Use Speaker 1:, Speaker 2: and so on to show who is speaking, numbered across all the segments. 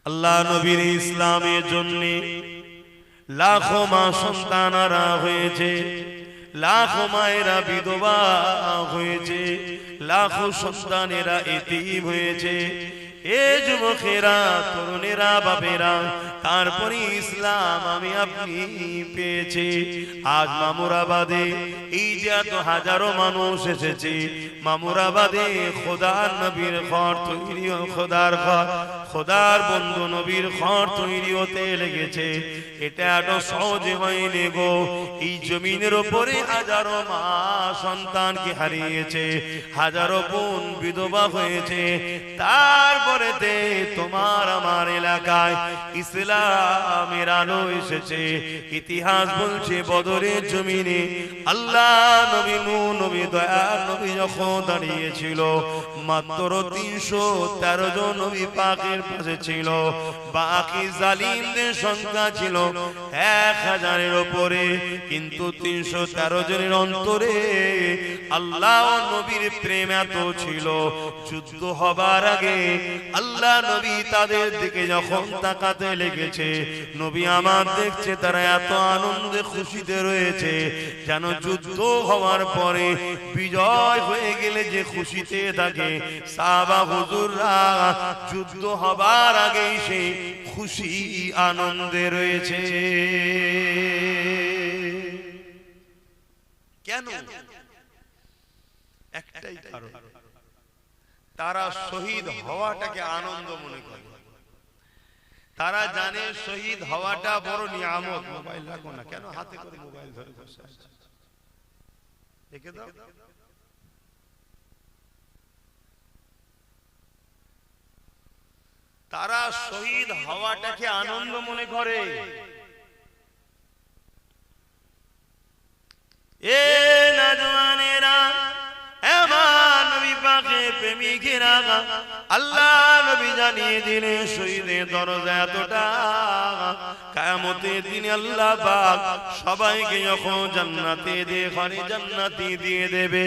Speaker 1: আল্লাহ নবীর ইসলামের জন্য লাখো মা সন্তানারা হয়েছে, লাখো মায়েরা বিধবা হয়েছে, লাখো সন্তানেরা এতিম হয়েছে। এ যুবকেরা, তরুণেরা, বাপেরা, তারপরে ইসলাম আমি আপনি পেয়েছি। আজ মামুরাবাদে এই যে এত হাজারো মানুষ এসেছে, মামুরাবাদে খোদার নবীর ঘর তৈরি, খোদার বন্ধু নবীর ঘর তৈরি হতে লেগেছে। এটা এত সহজে হয়নি গো। এই জমিনের উপরে হাজারো মা সন্তানকে হারিয়েছে, হাজারো বোন বিধবা হয়েছে। তারপরেতে তোমার আমার এলাকায় ইসলামের আলো এসেছে। ইতিহাস বলছে বদরের জমিনে আল্লাহ নবী নূহ নবী দয়ার নবী যখন দাঁড়িয়েছিল, মাত্র 313 জন নবী পাকের পাশে ছিল। বাকি জালিমদের সংখ্যা ছিল 1000-এর উপরে। কিন্তু 313 জনের অন্তরে আল্লাহ নবীর প্রেম এত ছিল, যুদ্ধ হবার আগে আল্লাহ নবী তাদের দিকে যখন তাকাতে লেগেছে, নবী আমার দেখছে তারা এত আনন্দে খুশিতে রয়েছে, যেন যুদ্ধ হওয়ার পরে বিজয় হয়ে গেলে যে খুশিতে থাকে, সাহাবা হুজুররা যুদ্ধ হবার আগে সেই খুশি আনন্দে রয়েছে। কেন? একটাই কারণ, তারা শহীদ হওয়াটাকে আনন্দ মনে করে। তারা জানে শহীদ হওয়াটা বড় নিয়ামত। মোবাইল রাখো না, কেন হাতে করে মোবাইল ধরে বসে আছো? রেখে দাও। তারা শহীদ হওয়াটাকে আনন্দ মনে করে। এ নওজওয়ানেরা, আমার নবী পাকের প্রেমিকেরা, আল্লাহ নবী জানিয়ে দিলেন শহীদের দরজা এতটা, কিয়ামতের দিনে আল্লাহ পাক সবাইকে যখন জান্নাতে ঘরে জান্নাতি দিয়ে দেবে,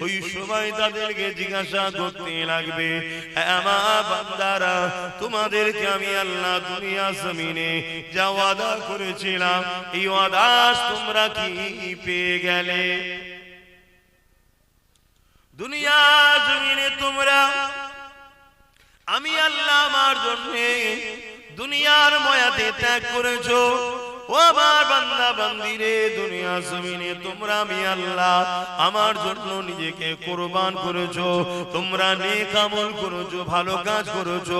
Speaker 1: ওই সময় তাদেরকে জিজ্ঞাসা করতে লাগবে, আমার বান্দারা, তোমাদেরকে আমি আল্লাহ দুনিয়া জমিনে যা ওয়াদা করেছিলাম, এই ওয়াদা তোমরা কি পেয়ে গেলে? দুনিয়া জমিনে তোমরা আমি আল্লাহ আমার জন্য দুনিয়ার মায়াতে ত্যাগ করেছো। ও আমার বান্দা বান্দিরে, দুনিয়া জমিনে তোমরা আমি আল্লাহ আমার জন্য নিজেকে কুরবান করেছো। তোমরা নেক আমল করেছো, ভালো কাজ করেছো,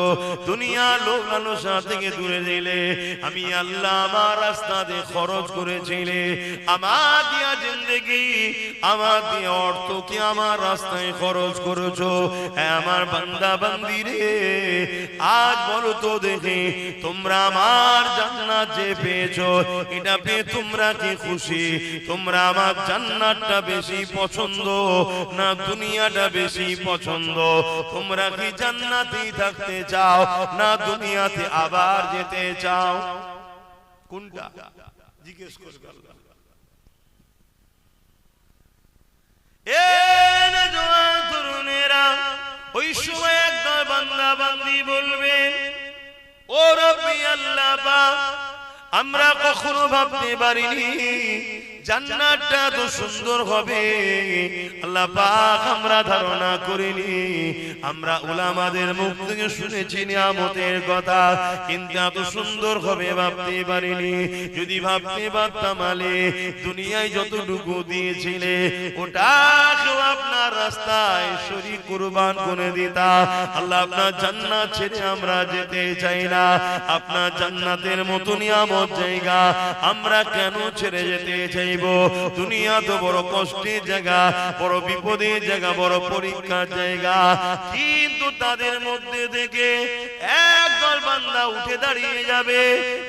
Speaker 1: দুনিয়া লোভ লালসা থেকে দূরে দিলে, আমি আল্লাহ আমার রাস্তাতে খরচ করেছিলে। আমার দিয়া জিন্দেগি, আমার দিয়া অর্থকে আমার রাস্তায় খরচ করেছো। আমার বান্দা বান্দিরে, আজ বলো তো দেখি, তোমরা আমার জান্নাত যে পেয়েছো, এটা পেয়ে তোমরা কি খুশি? তোমরা আমার জান্নাতটা বেশি পছন্দ না দুনিয়াটা বেশি পছন্দ? তোমরা কি জান্নাতেই থাকতে চাও না দুনিয়াতে আবার যেতে চাও? কোনটা জিজ্ঞেস করবে আল্লাহ। এ নওজওয়ান তরুণেরা, ওই সময় একদল বান্দা বান্দি বলবে, ও রব্বি আল্লাহ পাক, আমরা কখনো ভাবতে পারিনি জান্নাতটা এত সুন্দর হবে। আল্লাহ পাক আমরা ধারণা করিনি। আমরা উলামাদের মুখ থেকে শুনেছি নিয়ামতের কথা, কিন্তু এত সুন্দর হবে ভাবতে পারিনি। যদি ভাবতে পারতাম, আলে দুনিয়ায় যতটুকু দিয়েছিলে ওটাকেও আপনার রাস্তায় শরীক কুরবান করে দিতা। আল্লাহ, আপনার জান্নাত ছেড়ে আমরা যেতে চাই না। আপনার জান্নাতের মতো নিয়ামত জায়গা আমরা কেন ছেড়ে যেতে চাই? দুনিয়া তো বড় কষ্টের জায়গা, বড় বিপদের জায়গা, বড় পরীক্ষার জায়গা। কিন্তু তাদের মধ্যে থেকে একদল বান্দা উঠে দাঁড়িয়ে যাবে,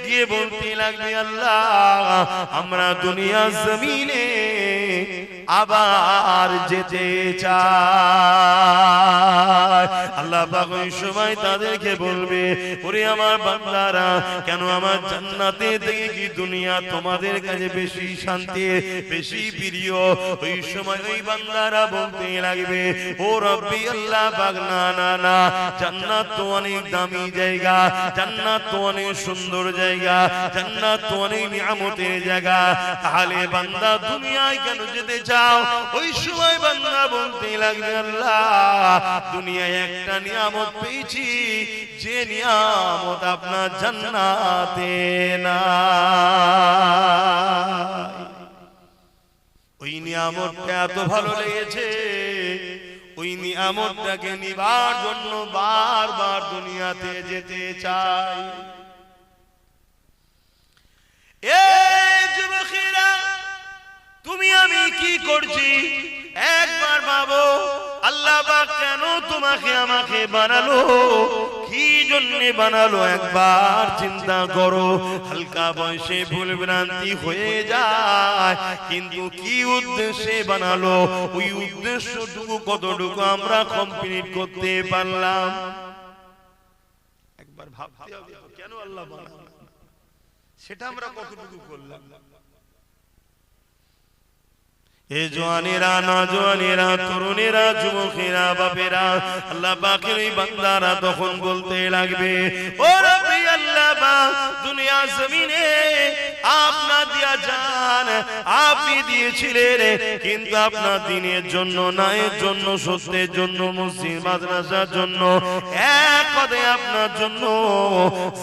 Speaker 1: গিয়ে বলতে লাগবে, আল্লাহ আমরা দুনিয়া জমিনে আবার যেতে চায়। আল্লাহ পাক ওই সময় তাদেরকে বলবে, ওরে আমার বান্দারা, কেন আমার জান্নাতে থেকে কি দুনিয়া তোমাদের কাছে বেশি শান্তি, বেশি প্রিয়? ওই সময় ওই বান্দারা বলতে লাগবে, ও রব্বি আল্লাহ পাক, না না না, জান্নাত তো অনেক দামি জায়গা, জান্নাত তো অনেক সুন্দর জায়গা, জান্নাত তো অনেক নিয়ামতের জায়গা, তাহলে বান্দা দুনিয়ায় কেন যেতে চাও? ওই সময় বান্দা বলতে লাগবে, আল্লাহ দুনিয়ায় একটা নিয়ামত পেয়েছি, যে নিয়ামত আপনার জান্নাতে না। ওই নিয়ামতটা এত ভালো লেগেছে, ওই নিয়ামতটাকে নিবার জন্য বারবার দুনিয়াতে যেতে চাই। এই যুবকেরা, তুমি আমি কি করছি একবার ভাবো। আল্লাহ পাক কেন তোমাকে আমাকে বানালো, কি জন্য বানালো, একবার চিন্তা করো। হালকা বয়সে ভুল ভ্রান্তি হয়ে যায়, কিন্তু কি উদ্দেশ্যে বানালো, ওই উদ্দেশ্যটুকু কতটুকু আমরা কমপ্লিট করতে পারলাম? একবার ভাবতে হবে কেন আল্লাহ বানালো, সেটা আমরা কতটুকু করলাম? এ জওয়ানেরা, নওজওয়ানেরা, তরুণেরা, যুবকেরা, বাপেরা, আল্লাহ পাকের এই বান্দারা তখন বলতে লাগবে, ও রব্বি আল্লাহ পাক, দুনিয়া জমিনে আপনার দিয়া জান আপনি দিয়েছিলেন, কিন্তু আপনার দিনের জন্য, ন্যায়ের জন্য, সত্যের জন্য, মসজিদ মাদ্রাসার জন্য, এক কথায় আপনার জন্য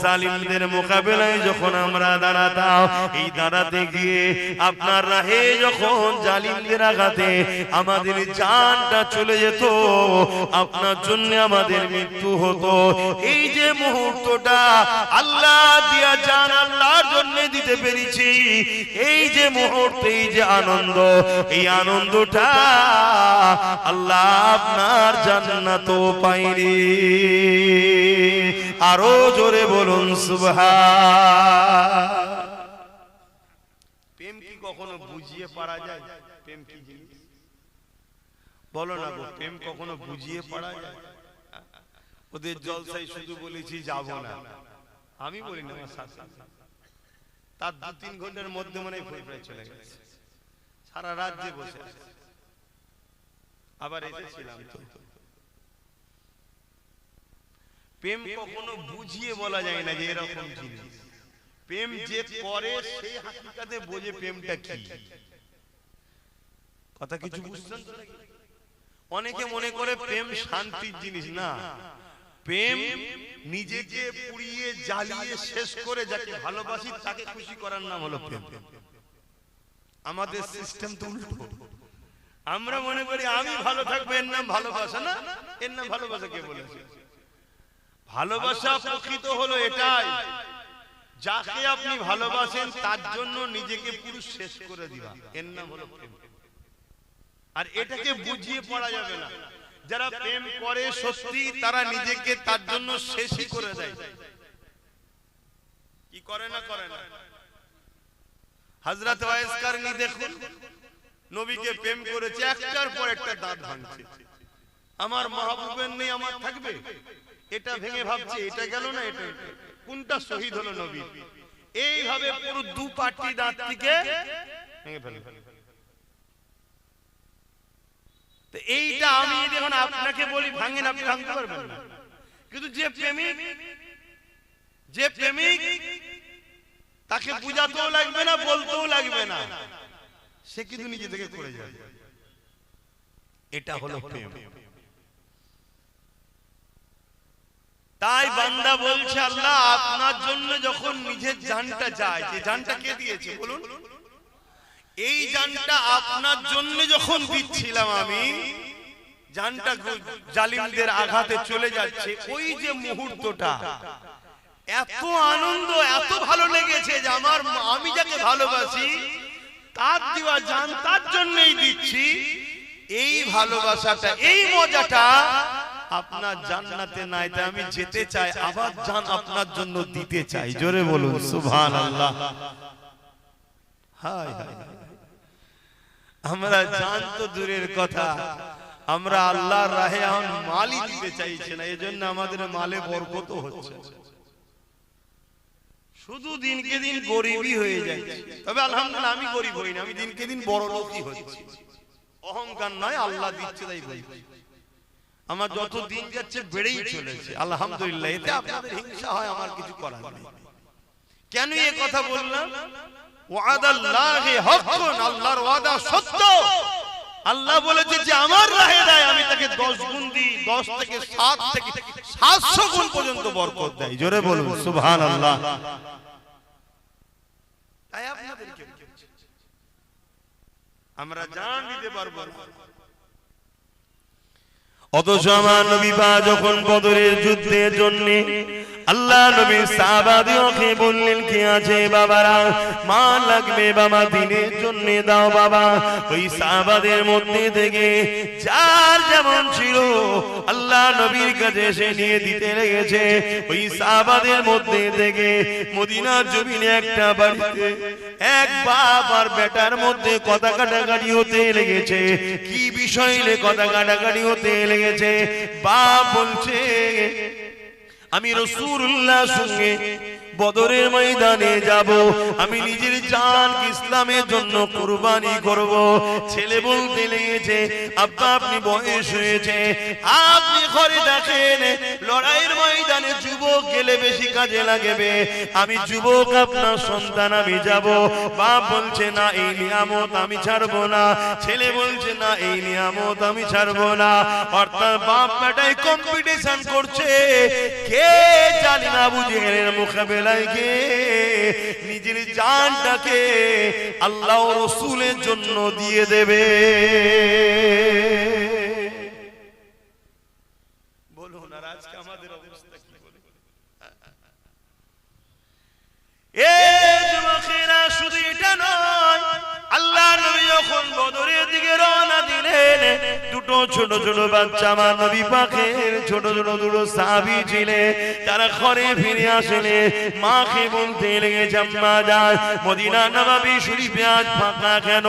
Speaker 1: জালিমদের মোকাবেলায় যখন আমরা দাঁড়াতাম, এই দাঁড়াতে গিয়ে আপনার রাহে যখন জালিম আঘাতে আমাদের জানটা চলে যেত, আপনার জন্য আমাদের মৃত্যু হতো, এই যে মুহূর্তটা আল্লাহ দিয়া জান আল্লাহর জন্য দিতে পেরেছি, এই যে মুহূর্তে, এই যে আনন্দ, এই আনন্দটা আল্লাহ আপনার জান্নাতও পাইনি। আরো জোরে বলুন সুবহান। প্রেম কি কখনো বুঝিয়ে পারা যায়? প্রেম কি জিনিস বলো না গো, প্রেম কখনো বুঝিয়ে পারা যায়? ওদের জলসায় শুধু বলেছি যাব না, আমি বলি না, তার 2-3 ঘন্টার মধ্যে মনে হয় প্রায় চলে গেছে, সারা রাত যে বসে আছে। আবার এসেছিলাম তো। প্রেম কখনো বুঝিয়ে বলা যায় না যে এরকম জিনিস। প্রেম যে করে সেই হাকিকাতে বোঝে প্রেমটা কি। কথা কিছু বুঝছেন তো? অনেকে মনে করে প্রেম শান্তির জিনিস না, প্রেম নিজেকে পুড়িয়ে জ্বালিয়ে শেষ করে যাকে ভালোবাসি তাকে খুশি করার নাম হলো প্রেম। আমাদের সিস্টেম তো উল্টো। আমরা মনে করি আমি ভালো থাকবো, এর নাম ভালোবাসা না, এর নাম ভালোবাসা কে বলেছে? ভালোবাসা প্রকৃত হলো এটাই, যাকে আপনি ভালোবাসেন তার জন্য নিজেকে পুরো শেষ করে দিবা, এর নাম হলো প্রেম। আর এটাকে বুঝিয়ে পড়া যাবে না। যারা প্রেম করে সত্যি, তারা নিজেকে তার জন্য শেষই করে দেয়। কি করে না করে না? হযরত ওয়াইস কারনী দেখুন, নবীকে প্রেম করেছে, একটার পর একটা দাঁত ভাঙছে। আমার মাহবুবের নেই, আমার থাকবে, এটা ভেঙে ভাবছে এটা গেল না, এটা কোনটা শহীদ হলো নবী, এইভাবে পুরো দু পাটি দাঁত থেকে ভেঙে ফেলে। তো এইটা আমি যখন আপনাকে বলি ভাঙেন, আপনি ভাঙতে পারবেন না। কিন্তু যে প্রেমিক তাকে বুঝাতেও লাগবে না, বলতেও লাগবে না, সে কিন্তু নিজে থেকে করে যাবে। এটা হলো প্রেম। তাই বান্দা বলছে, আল্লাহ আপনার জন্য যখন নিজের জানটা যায়, যে জানটা কে দিয়েছে বলুন? এই জানটা আপনার জন্য যখন দিচ্ছিলাম আমি, জানটা জালিমদের আঘাতে চলে যাচ্ছে, ওই যে মুহূর্তটা এত আনন্দ, এত ভালো লেগেছে যে আমি যাকে ভালোবাসি তার দেওয়া জান তার জন্যই দিচ্ছি। এই ভালোবাসাটা, এই মজাটা আপনার জান্নাতে নাই, তাই আমি যেতে চাই, আবার জান আপনার জন্য দিতে চাই। জোরে বলুন সুবহানাল্লাহ। হায় হায়, আমরা জান তো দূরের কথা, আমরা আল্লাহর রাহে এখন মালই দিতে চাইছি না, এজন্য আমাদের মালে বরকত হচ্ছে, শুধু দিনকে দিন গরিবই হয়ে যাচ্ছে। তবে আলহামদুলিল্লাহ আমি গরিব হই না, আমি দিনকে দিন বড় লোকই হচ্ছি। অহংকার নয়, আল্লাহ দিচ্ছে তাই বলছি। আমার যত দিন যাচ্ছে বেড়েই চলেছে আলহামদুলিল্লাহ। এতে আপনাদের হিংসা হয়, আমার কিছু করার নেই। কেন এই কথা বললাম? ওয়াদাল্লাহি হাক্কুন, আল্লাহর ওয়াদা সত্য। আল্লাহ বলেছে যে আমার রাহে দেয় আমি তাকে 10 গুণ দিই, 10 থেকে 7 থেকে 700 গুণ পর্যন্ত বরকত দেয়। জোরে বলুন সুবহানাল্লাহ। তাই আপনাদেরকে আমরা জান দিতে পারবো না। অথচ আমার নবী পা যখন বদরের যুদ্ধের জন্য আল্লাহ নবী সাহাবাদেরকে বললেন, কি আছে বাবারা, মা লাগবে বাবা, দিনের জন্য দাও বাবা। ওই সাহাবাদের মধ্যে থেকে যার যেমন ছিল আল্লাহ নবীর কাছে এসে নিয়ে দিতে লেগেছে। ওই সাহাবাদের মধ্যে থেকে মদিনার জমিনে একটা বাড়িতে এক বাপ আর বেটার মধ্যে কথা কাটাকাটি হতে লেগেছে। কি বিষয় নিয়ে কথা কাটাকাটি হতে লেগেছে? বাপ বলছে, আমি রাসূলুল্লাহর সঙ্গে বদরের ময়দানে যাব, আমি নিজের জান ইসলামের জন্য কুরবানি করব। ছেলে বলতে লেগেছে, আব্বা আপনি বয়স হয়েছে, আপনি ঘরে দেখেন লড়াইয়ের ময়দানে যুবক গেলে বেশি কাজে লাগবে, আমি যুবক আপনার সন্তান, আমি যাব। বাপ বলছে না, এই নিয়ামত আমি ছাড়বো না। ছেলে বলছে না, এই নিয়ামত আমি ছাড়বো না। অর্থাৎ বাপ বেটায় কম্পিটিশন করছে, কে জানি না আবু জেহেলের মোকাবেলায় নিজের জানটাকে আল্লাহ ও রাসূলের জন্য দিয়ে দেবে। বলুন আর আজকে আমাদের অবস্থা কি? বলে যুবকেরা শুধু এটা নয়, আল্লাহ নবী যখন বদরের দিকে রওনা দিলেন, দুটো ছোট ছোট বাচ্চা আমার নবী পাকের ছোট ছোট দুটো সাহাবী ছিলেন, তারা ঘরে ফিরে আসলে মাকে বলতে লেগেছে, আম্মা জান মদিনা নববী শরীফে আজ ফাঁকা কেন?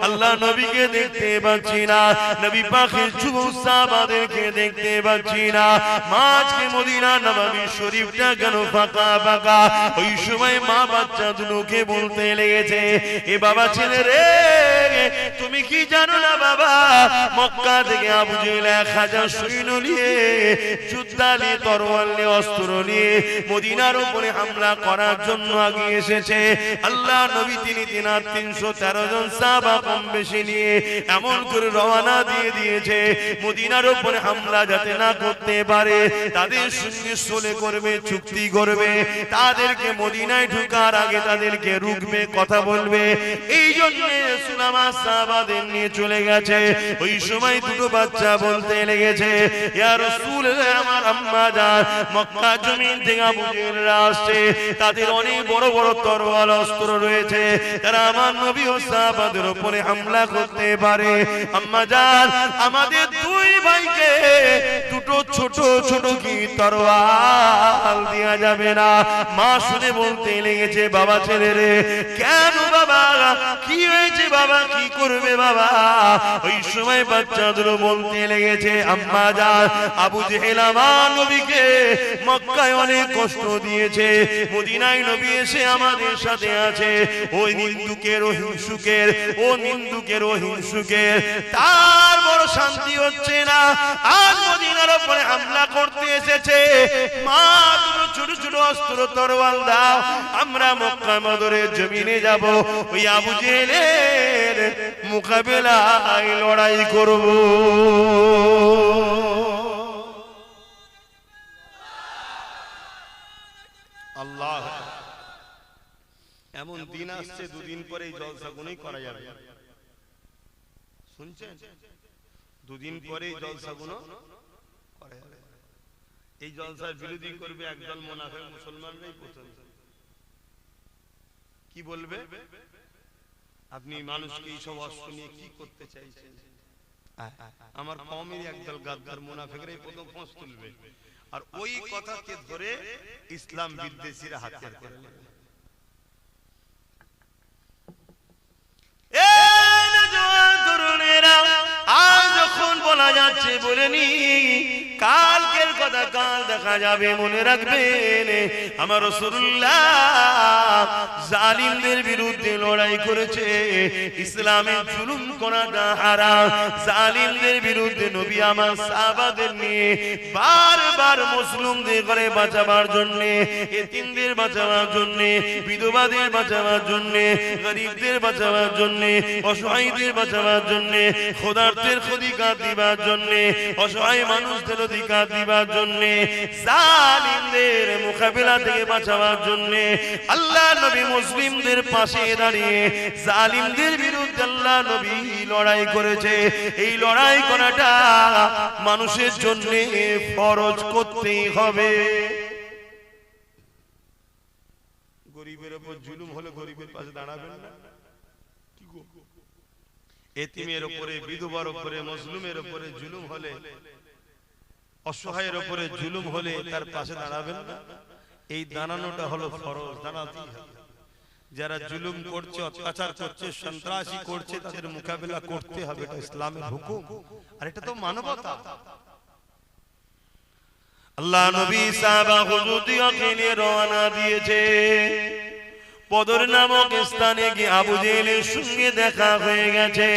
Speaker 1: আল্লাহ নবীকে দেখতে পাচ্ছি না, নবী পাকের যুবক সাহাবাদেরকে দেখতে পাচ্ছি না, মা আজকে মদিনা নববী শরীফটা কেন ফাঁকা ফাঁকা? ওই সময় মা বাচ্চা দুটোকে বলতে লেগেছে, এ বাবা ছেলে রে, তুমি কি জানো না বাবা, মক্কা থেকে আবু জেহেল 1000 সৈন্য নিয়ে, যুদ্ধালি তরোয়াল নিয়ে, অস্ত্র নিয়ে মদিনার উপরে হামলা করার জন্য আগিয়ে এসেছে। আল্লাহ নবী তিনি 313 জন সাহাবা কম বেশি নিয়ে এমন করে রওনা দিয়ে দিয়েছে, মদিনার উপরে হামলা যাতে না করতে পারে, তাদের সঙ্গে সলে করবে, চুক্তি করবে, তাদেরকে মদিনায় ঢোকার আগে তাদেরকে রুখবে, কথা বলবে। এই জন্য রাসূল আমার সাহাবাদের নিয়ে চলে গেছে। ওই সময় দুটো বাচ্চা বলতে লেগেছে, ইয়া রাসূলুল্লাহ, আমার আম্মা জান মক্কা জমিন থেকে আবু জেহেলরা আসছে, তাদের অনেক বড় বড় তরোয়াল অস্ত্র রয়েছে, তারা আমার নবী ও সাহাবাদের উপরে হামলা করতে পারে। আম্মা জান আমাদের দুই ভাইকে দুটো ছোট ছোট কি তরোয়াল দেয়া যাবে না? মা শুনে বলতে লেগেছে, বাবা ছেলে রে, কেন বাবা, কি হয়েছে বাবা, কি করবে বাবা? ওই সময় বাচ্চাদের বলতে লেগেছে, আম্মা জান আবু জেহেল আমার নবীকে মক্কায় অনেক কষ্ট দিয়েছে, মদিনায় নবী এসে আমাদের সাথে আছে, ওই নিন্দুকের ও হিংসুকের, ও নিন্দুকের ও হিংসুকের তার বড় শান্তি হচ্ছে না, আজ মদিনার উপরে হামলা করতে এসেছে। মা তুমি ছোট ছোট অস্ত্র তরোয়াল দাও, আমরা মক্কা বদরের জমিনে যাব, ওই আবু জেহেলের মোকাবেলায় লড়াই করব। আল্লাহ, এমন দিন আসছে দুদিন পরে এই জলসা গুলোই করা যাবে, শুনছেন? দুদিন পরে এই জলসা গুলো করা যাবে। এই জলসার বিরোধী করবে একদল মুনাফিক মুসলমানরাই প্রথম। কি বলবে? আপনি মানুষকে এই সব অস্ত্র নিয়ে কি করতে চাইছেন? আমার কওমের একদল গাদ্দার মুনাফিকরাই প্রথম ফোঁস তুলবে, আর ওই কথাকে ধরে ইসলাম বিদ্বেষীরা হাতিয়ার করে নেবে। এই নওজোয়ান বলা যাচ্ছে বলে নি, কালকের কথা কাল দেখা যাবে, মনে রাখবেন আমার রাসূলুল্লাহ জালিমদের বিরুদ্ধে লড়াই করেছে। ইসলামে জুলুম করাটা হারাম। জালিমদের বিরুদ্ধে নবী আমার সাহাবাদের নিয়ে বারবার মুসলিমদের ঘরে বাঁচাবার জন্য, এতিমদের বাঁচাবার জন্য, বিধবাদের বাঁচাবার জন্য, গরিবদের বাঁচাবার জন্য, অসহায়দের বাঁচাবার জন্য, ক্ষুধার্তের অধিকার দিবার জন্য, অসহায় মানুষদের অধিকার দিবার জন্য, জালিমদের মোকাবিলা থেকে বাঁচাবার জন্য আল্লাহ নবী মুসলিমদের পাশে দাঁড়িয়ে জালিমদের বিরুদ্ধে আল্লাহ নবী লড়াই করেছে। এই লড়াই করাটা মানুষের জন্য ফরজ করতেই হবে। গরিবের উপর জুলুম হলে গরিবের পাশে দাঁড়াবেন না? এতিমের উপরে, বিধবার উপরে, মজলুমের উপরে জুলুম হলে, অসহায়ের উপরে জুলুম হলে তার পাশে দাঁড়াবেন না? এই দাঁড়ানোটা হলো ফরজ, দাঁড়াতেই হবে। যারা জুলুম করছে, অত্যাচার করছে, সন্ত্রাসী করছে, তাদের মোকাবেলা করতে হবে, এটা ইসলামের হুকুম, আর এটা তো মানবতা। আল্লাহ নবী সাহাবা হুজুরকে নিয়ে রওনা দিয়েছে। বদর নামক স্থানে গিয়ে আবু জেহেলের সঙ্গে দেখা হয়ে গেছে।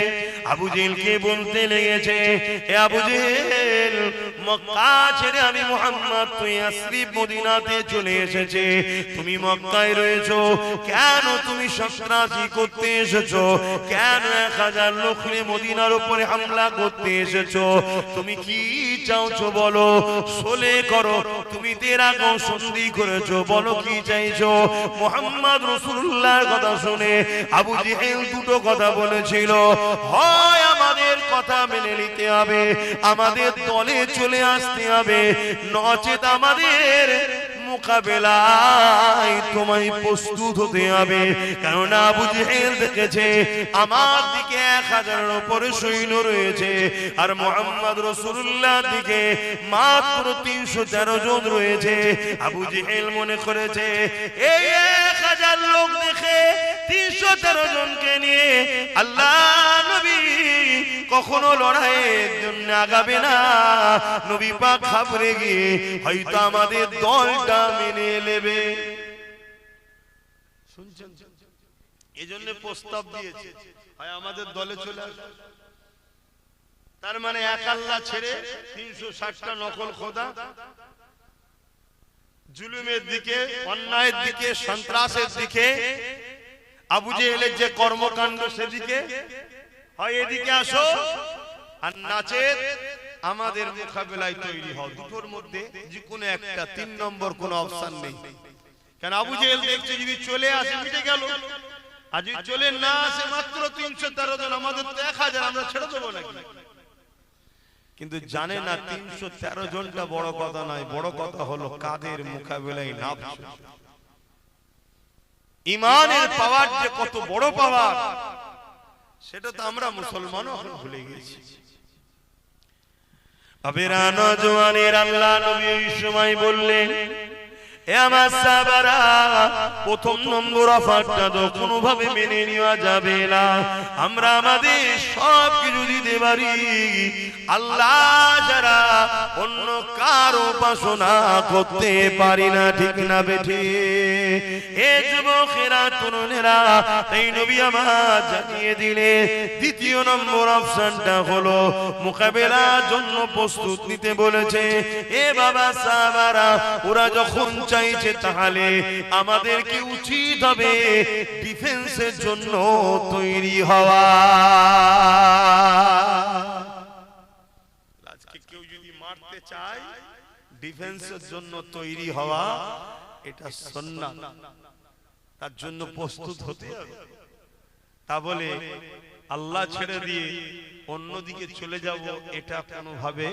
Speaker 1: আবু জেহেলকে বলতে লেগেছে, হে আবু জেহেল, মক্কা ছেড়ে আমি মুহাম্মদ তুই ইয়াসরিব মদিনাতে চলে এসেছে, তুমি মক্কায় রয়েছো, কেন তুমি সন্ত্রাসী করতে এসেছো? কেন 1000 লোক নিয়ে মদিনার উপরে হামলা করতে এসেছো? তুমি কি চাওছো বলো, সোলে করো, তুমি তেরাগো সন্ধি করেছো, বলো কি চাইছো? মুহাম্মদ রাসূলুল্লাহর কথা শুনে আবু জেহেল দুটো কথা বলেছিল, হয় আমাদের কথা মেনে নিতে হবে, আমাদের দলে চলে আসতে হবে, নচেত আমাদের মোকাবেলায় তোমায় প্রস্তুত হতে হবে। কারণ আবু জেহেল দেখেছে আমার দিকে 1000-এর উপরে সৈন্য রয়েছে, আর মুহাম্মদ রাসূলুল্লাহর দিকে মাত্র 313 জন রয়েছে। আবু জেহেল মনে করেছে এই 1000 লোক দেখে 313 জনকে নিয়ে আল্লাহ নবী কখনো লড়াইয়ের জন্য আগাবে না। নবী পাক ঘাবড়ে গিয়ে হয়তো আমাদের দলটা মেনে নেবে। শুনছেন? এজন্য প্রস্তাব দিয়েছে, হয় আমাদের দলে চলে আসবে। তার মানে এক আল্লাহ ছেড়ে 360টা নকল খোদা, জুলুমের দিকে, অন্যায়ের দিকে, সন্ত্রাসের দিকে, আবু জেহেলের যে কর্মকাণ্ড সেদিকে, হয় এদিকে আসো, আর নাচে আমাদের মোকাবেলায় তৈরি হও। দুটোর মধ্যে যে কোনো একটা, 3 নম্বর কোনো অপশন নেই। কারণ আবু জেহেল দেখছে যদি চলে আসে মিটে গেল, আর যদি চলে না আসে মাত্র 313 জন, আমাদের তো 1000, আমরা ছেড়ে দেবো নাকি? কিন্তু জানে না 313 জনটা বড় কথা নয়, বড় কথা হলো কাদের মোকাবেলায় নামছে। ঈমানের পাওয়ার যে কত বড় পাওয়ার, সেটা তো আমরা মুসলমানও এখন ভুলে গেছি। আবেরা নওজওয়ানের আল্লাহ নবী ওই সময় বললেন, এ আমার সাহাবারা, প্রথম নম্বর অফারটা তো কোনোভাবে মেনে নেওয়া যাবে না। আমরা আমাদের সব কিছু দিতে পারি, আল্লাহ যারা অন্য কার উপাসনা করতে পারি না, ঠিক না বেঠি? এ যুবকেরা, তরুণেরা, এই নবী আমার জানিয়ে দিলে দ্বিতীয় নম্বর অপশনটা হলো মোকাবেলার জন্য প্রস্তুত নিতে বলেছে। এ বাবা সাহাবারা, ওরা যখন চাইছে তাহলে আমাদের কি উচিত হবে ডিফেন্সের জন্য তৈরি হওয়া। আজকে কেউ যদি মারতে চায়, ডিফেন্সের জন্য তৈরি হওয়া এটা সুন্নাত, তার জন্য প্রস্তুত হতে হবে। তা বলে আল্লাহ ছেড়ে দিয়ে অন্যদিকে চলে যাব, এটা কোনোভাবে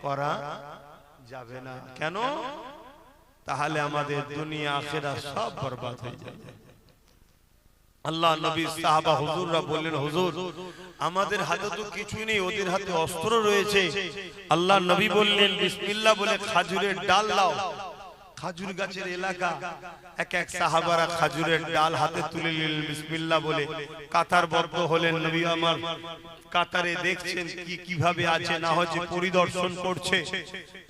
Speaker 1: করা যাবে না। কেন? তাহলে আমাদের দুনিয়া আখিরাত সব বরবাদ হয়ে যাবে। আল্লাহ নবী সাহাবা হুজুররা বললেন, হুজুর আমাদের হাতে তো কিছুই নেই, ওদের হাতে অস্ত্র রয়েছে। আল্লাহ নবী বললেন, বিসমিল্লাহ বলে খাজুরের ডাল লাও, খাজুর গাছের এলাকা, এক এক সাহাবারা খাজুরের ডাল হাতে তুলে নিলেন, বিসমিল্লাহ বলে কাতারবদ্ধ হলেন। নবী আমার কাতারে দেখছেন কি কিভাবে আছে না হচ্ছে পরিদর্শন করছে।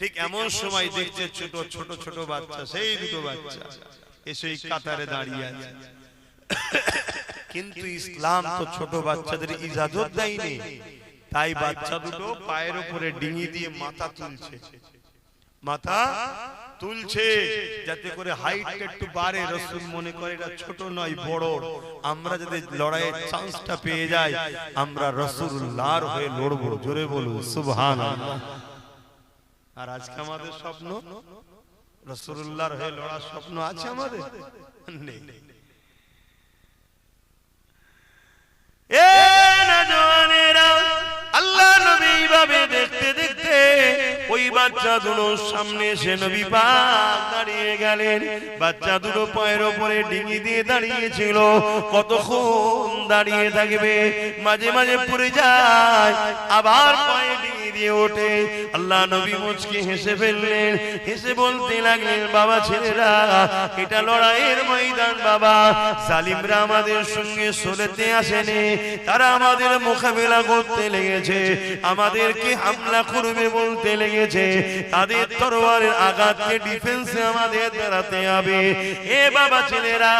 Speaker 1: ঠিক এমন সময় দেখছে ছোট ছোট ছোট বাচ্চা, সেই দুটো বাচ্চা এসে কাতারে দাঁড়িয়ে আছে। কিন্তু ইসলাম তো ছোট বাচ্চাদের ইজাজত দেয়নি, তাই বাচ্চা দুটো পায়ের উপরে ডিঙি দিয়ে মাথা তুলছে, মাথা তুলছে যাতে করে হাইট একটু বাড়ে। রাসূল মনে করে এটা ছোট নয় বড়, আমরা যদি লড়াইয়ের চান্সটা পেয়ে যাই আমরা রাসূলুল্লাহর হয়ে লড়বো। জোরে বলুন সুবহানাল্লাহ। আর আজকে আমাদের স্বপ্ন রাসূলুল্লাহর হয়ে লড়ার স্বপ্ন আছে আমাদের? নেই। এ নওজওয়ানেরা, আল্লাহ নবী ভাবে দেখতে দেখতে ওই বাচ্চা দুটোর সামনে এসে নবী পাক দাঁড়িয়ে গেলেন। বাচ্চা দুটো পায়ের উপরে ডিঙি দিয়ে দাঁড়িয়েছিল, কতক্ষণ দাঁড়িয়ে থাকবে, মাঝে মাঝে পড়ে যায় আবার পায়ে ডিঙি দিয়ে ওঠে। আল্লাহ নবী মুচকি হেসে ফেললেন, হেসে বলতে লাগলেন, বাবা ছেলেরা এটা লড়াইয়ের ময়দান বাবা, জালিমরা আমাদের সঙ্গে সরেতে আসেনি, তারা আমাদের মোকাবেলা করতে লেগেছে, আমাদেরকে হামলা করবে বলতে লেগেছে, তাদের তরবারের আঘাতকে ডিফেন্সে আমাদের দাঁড়াতে হবে। এ বাবা ছেলেরা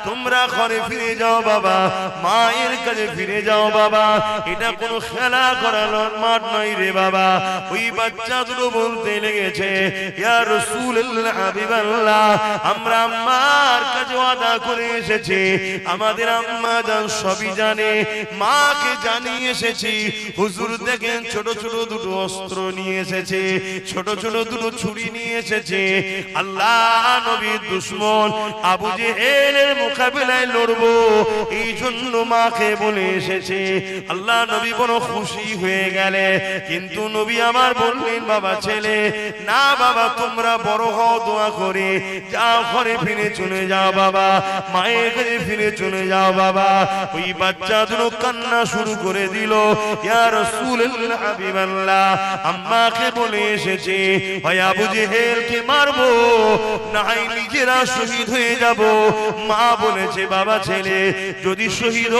Speaker 1: তোমরা ঘরে ফিরে যাও বাবা, মায়ের কাছে ফিরে যাও বাবা, এটা কোনো খেলা করার মাঠ নয় রে বাবা। ওই বাচ্চা দুটো বলতে লেগেছে, ইয়া রাসূলুল্লাহ হাবিবাল্লাহ, আমরা আম্মার কাছে ওয়াদা করে এসেছি, আমাদের আম্মা জান সবই জানে, মাকে জানিয়ে এসেছি। হুজুর দেখেন ছোট ছোট দুটো অস্ত্র নিয়ে এসেছে, ছোট ছোট দুটো ছুরি নিয়ে এসেছে, আল্লাহ নবীর দুশমন আবু জেহেলের মোকাবেলায় লড়বো এই জন্য মাকে বলে এসেছে। আল্লাহ নবী বড় খুশি হয়ে গেলে, কিন্তু নবী আমার বললেন, বাবা ছেলে না বাবা, তোমরা বড় হও দোয়া করে, যাও ঘরে ফিরে চলে যাও বাবা, মায়ের কাছে ফিরে চলে যাও বাবা। ওই বাচ্চা দুটো কান্না শুরু করে দিল, ইয়া রাসূলুল্লাহ হাবিবাল্লাহ, আম্মাকে বলে এসেছে হয় আবু জেহেলকে মারবো না হয় নিজেরা শহীদ হয়ে যাব। মা বলেছে, বাবা ছেলে যদি শহীদ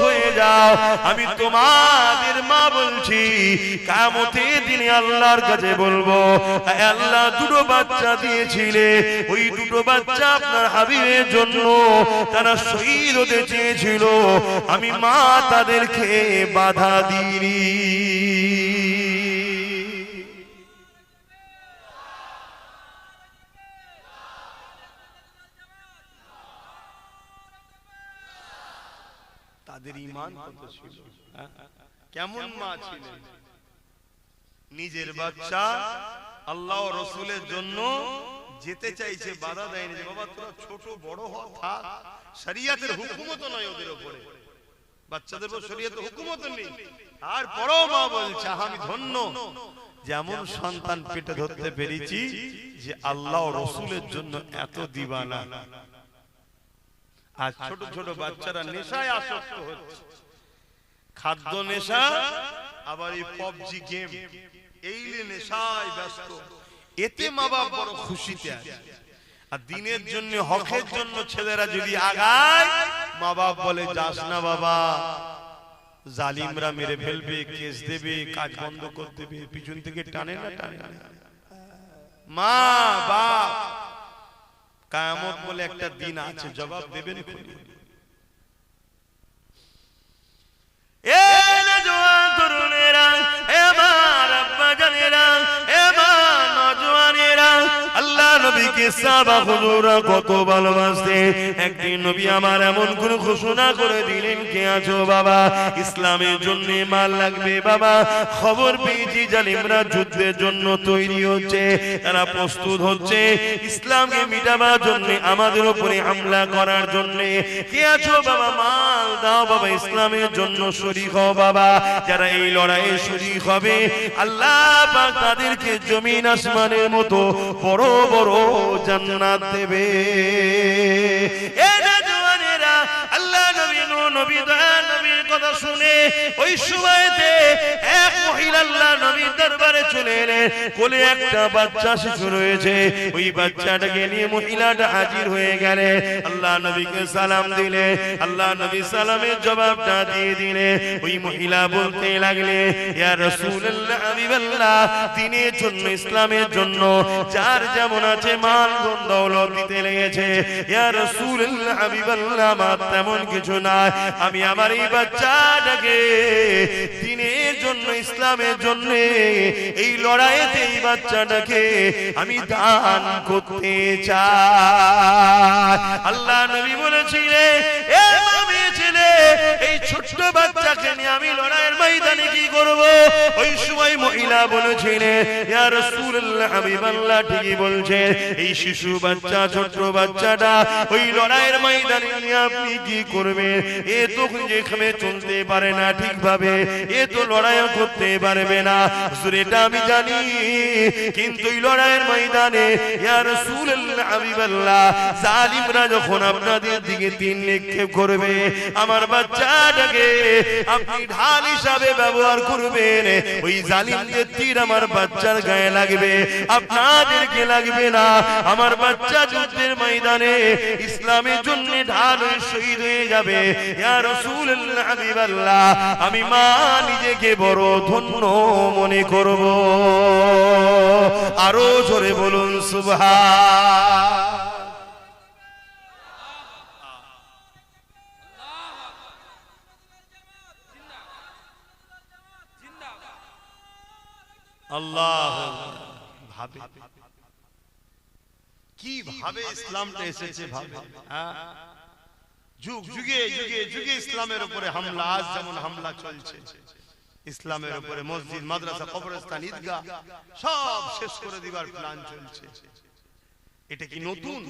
Speaker 1: হয়ে যাও, আমি তোমাদের মা বলছি কিয়ামতের দিনে আল্লাহর কাছে বলবো, আল্লাহ দুটো বাচ্চা দিয়েছিলে, ওই দুটো বাচ্চা আপনার হাবিবের জন্য তারা শহীদ হতে চেয়েছিল, আমি মা তাদেরকে বাধা দিইনি। তাদের ঈমান কত ছিল, কেমন মা ছিলেন, নিজের বাচ্চা আল্লাহ ও রাসূলের জন্য যেতে চাইছে, বাধা দেয়নি, যে বাবা তোরা ছোট বড় হ, থাক, শরীয়তের হুকুমত নয় ওদের উপরে, বাচ্চাদের উপর শরীয়তের হুকুমত নেই। আর বড় মা বলছে, আমি ধন্য যেমন সন্তান পেটে ধরতে পেরেছি যে আল্লাহ ও রাসূলের জন্য এত দিবানা। আর ছোট ছোট বাচ্চারা নেশায় আসক্ত হচ্ছে, খাদ্য নেশা, আবার এই পাবজি গেম, এই নেশায় ব্যস্ত, এতে মা বাবা বড় খুশিতে আছে। আর দিনের জন্য হকের জন্য ছেলেরা যদি আগায়, মা বাবা বলে যাস না বাবা, জালিমরা মেরে ফেলবে, কেস দেবে, কাজ বন্ধ করে দেবে, পিছন থেকে টানে না টানে না। মা বাপ কিয়ামত বলে একটা দিন আছে, জবাব দেবেন। এ নওজওয়ান তরুণেরা, এ আমার আব্বা জানেরা, এ আমার নওজওয়ানেরা, আল্লাহ নবীকে সাহাবা হুজুররা কত ভালোবাসতে। একদিন নবী আমার এমন কোন ঘোষণা করে দিলেন, কে আছো বাবা, ইসলামের জন্য মাল লাগবে বাবা, খবর পেয়েছি জালিমরা যুদ্ধের জন্য তৈরি হচ্ছে, তারা প্রস্তুত হচ্ছে ইসলামকে মিটাবার জন্য, আমাদের উপরে হামলা করার জন্য, কে আছো বাবা, মাল দাও বাবা, ইসলামের জন্য শরীক হও বাবা। যারা এই লড়াইয়ে শরীক হবে আল্লাহ পাক তাদেরকে জমিন আসমানের মতো বড় বড় জান্নাত দেবে। এ নওজওয়ানেরা, আল্লাহ নবী নবী দয়ার নবীর কথা শুনে ওই সময়তে এক মহিলা আল্লাহ নবীর দরবারে চলে এলেন। কোলে একটা বাচ্চা শিশু রয়েছে, ওই বাচ্চাটাকে নিয়ে মহিলাটা হাজির হয়ে গেলে আল্লাহ নবীকে সালাম দিলে। আল্লাহ নবী সালামের জবাবটা দিয়ে দিলে। ওই মহিলা বলতে লাগলে, ইয়া রাসূলুল্লাহ হাবিবাল্লাহ, দ্বীনের জন্য ইসলামের জন্য যার যেমন আছে মাল দৌলত দিতে লেগেছে। ইয়া রাসূলুল্লাহ হাবিবাল্লাহ, আমার তেমন কিছু নাই, আমি আমার এই বাচ্চাটাকে দ্বীনের জন্য ইসলামের জন্য এই লড়াইতে এই বাচ্চাটাকে আমি দান করতে চাই। আল্লাহ নবী বলেছিলেন, এ মামি ছেলে, এই ছোট্ট বাচ্চাকে নিয়ে আমি লড়াইয়ের ময়দানে কি করব? ওই সময় মহিলা বলেছিলেন, ইয়া রাসূলুল্লাহ হাবিবাল্লাহ, ঠিকই বলছেন, এই শিশু বাচ্চা ছোট্ট বাচ্চাটা ওই লড়াইয়ের ময়দানে নিয়ে আপনি কি করবেন? এ তো যেখানে চলতে পারে না ঠিকভাবে, এ তো লড়াইও করতে পারবে না। এটা আমি জানি, কিন্তু এই লড়াইয়ের ময়দানে ইয়া রাসূলুল্লাহ হাবিবাল্লাহ, জালিমরা যখন আপনাদের দিকে তীর নিক্ষেপ করবে, আমার বাচ্চাটাকে আপনি ঢাল হিসাবে ব্যবহার করবেন। ওই জালিমদের তীর আমার বাচ্চার গায়ে লাগবে, আপনাদেরকে লাগবে না। আমার বাচ্চা যুদ্ধের ময়দানে ইসলামের জন্য ঢাল হয়ে শহীদ হয়ে যাবে। ইয়া রাসূলুল্লাহ হাবিবাল্লাহ, আমি মা নিজেকে বড় ধন্য মনে করব। আরো জোরে বলুন সুবহান। আল্লাহ ভাবে কি ভাবে ইসলামটা এসেছে, ভাবে যুগ যুগে যুগে যুগে ইসলামের উপরে হামলা, আজ যেমন হামলা চলছে ইসলামের উপরে, মসজিদ মাদ্রাসা কবরস্থান ঈদগাহ সব শেষ করে দিবার প্ল্যান চলছে। এটা কি নতুন?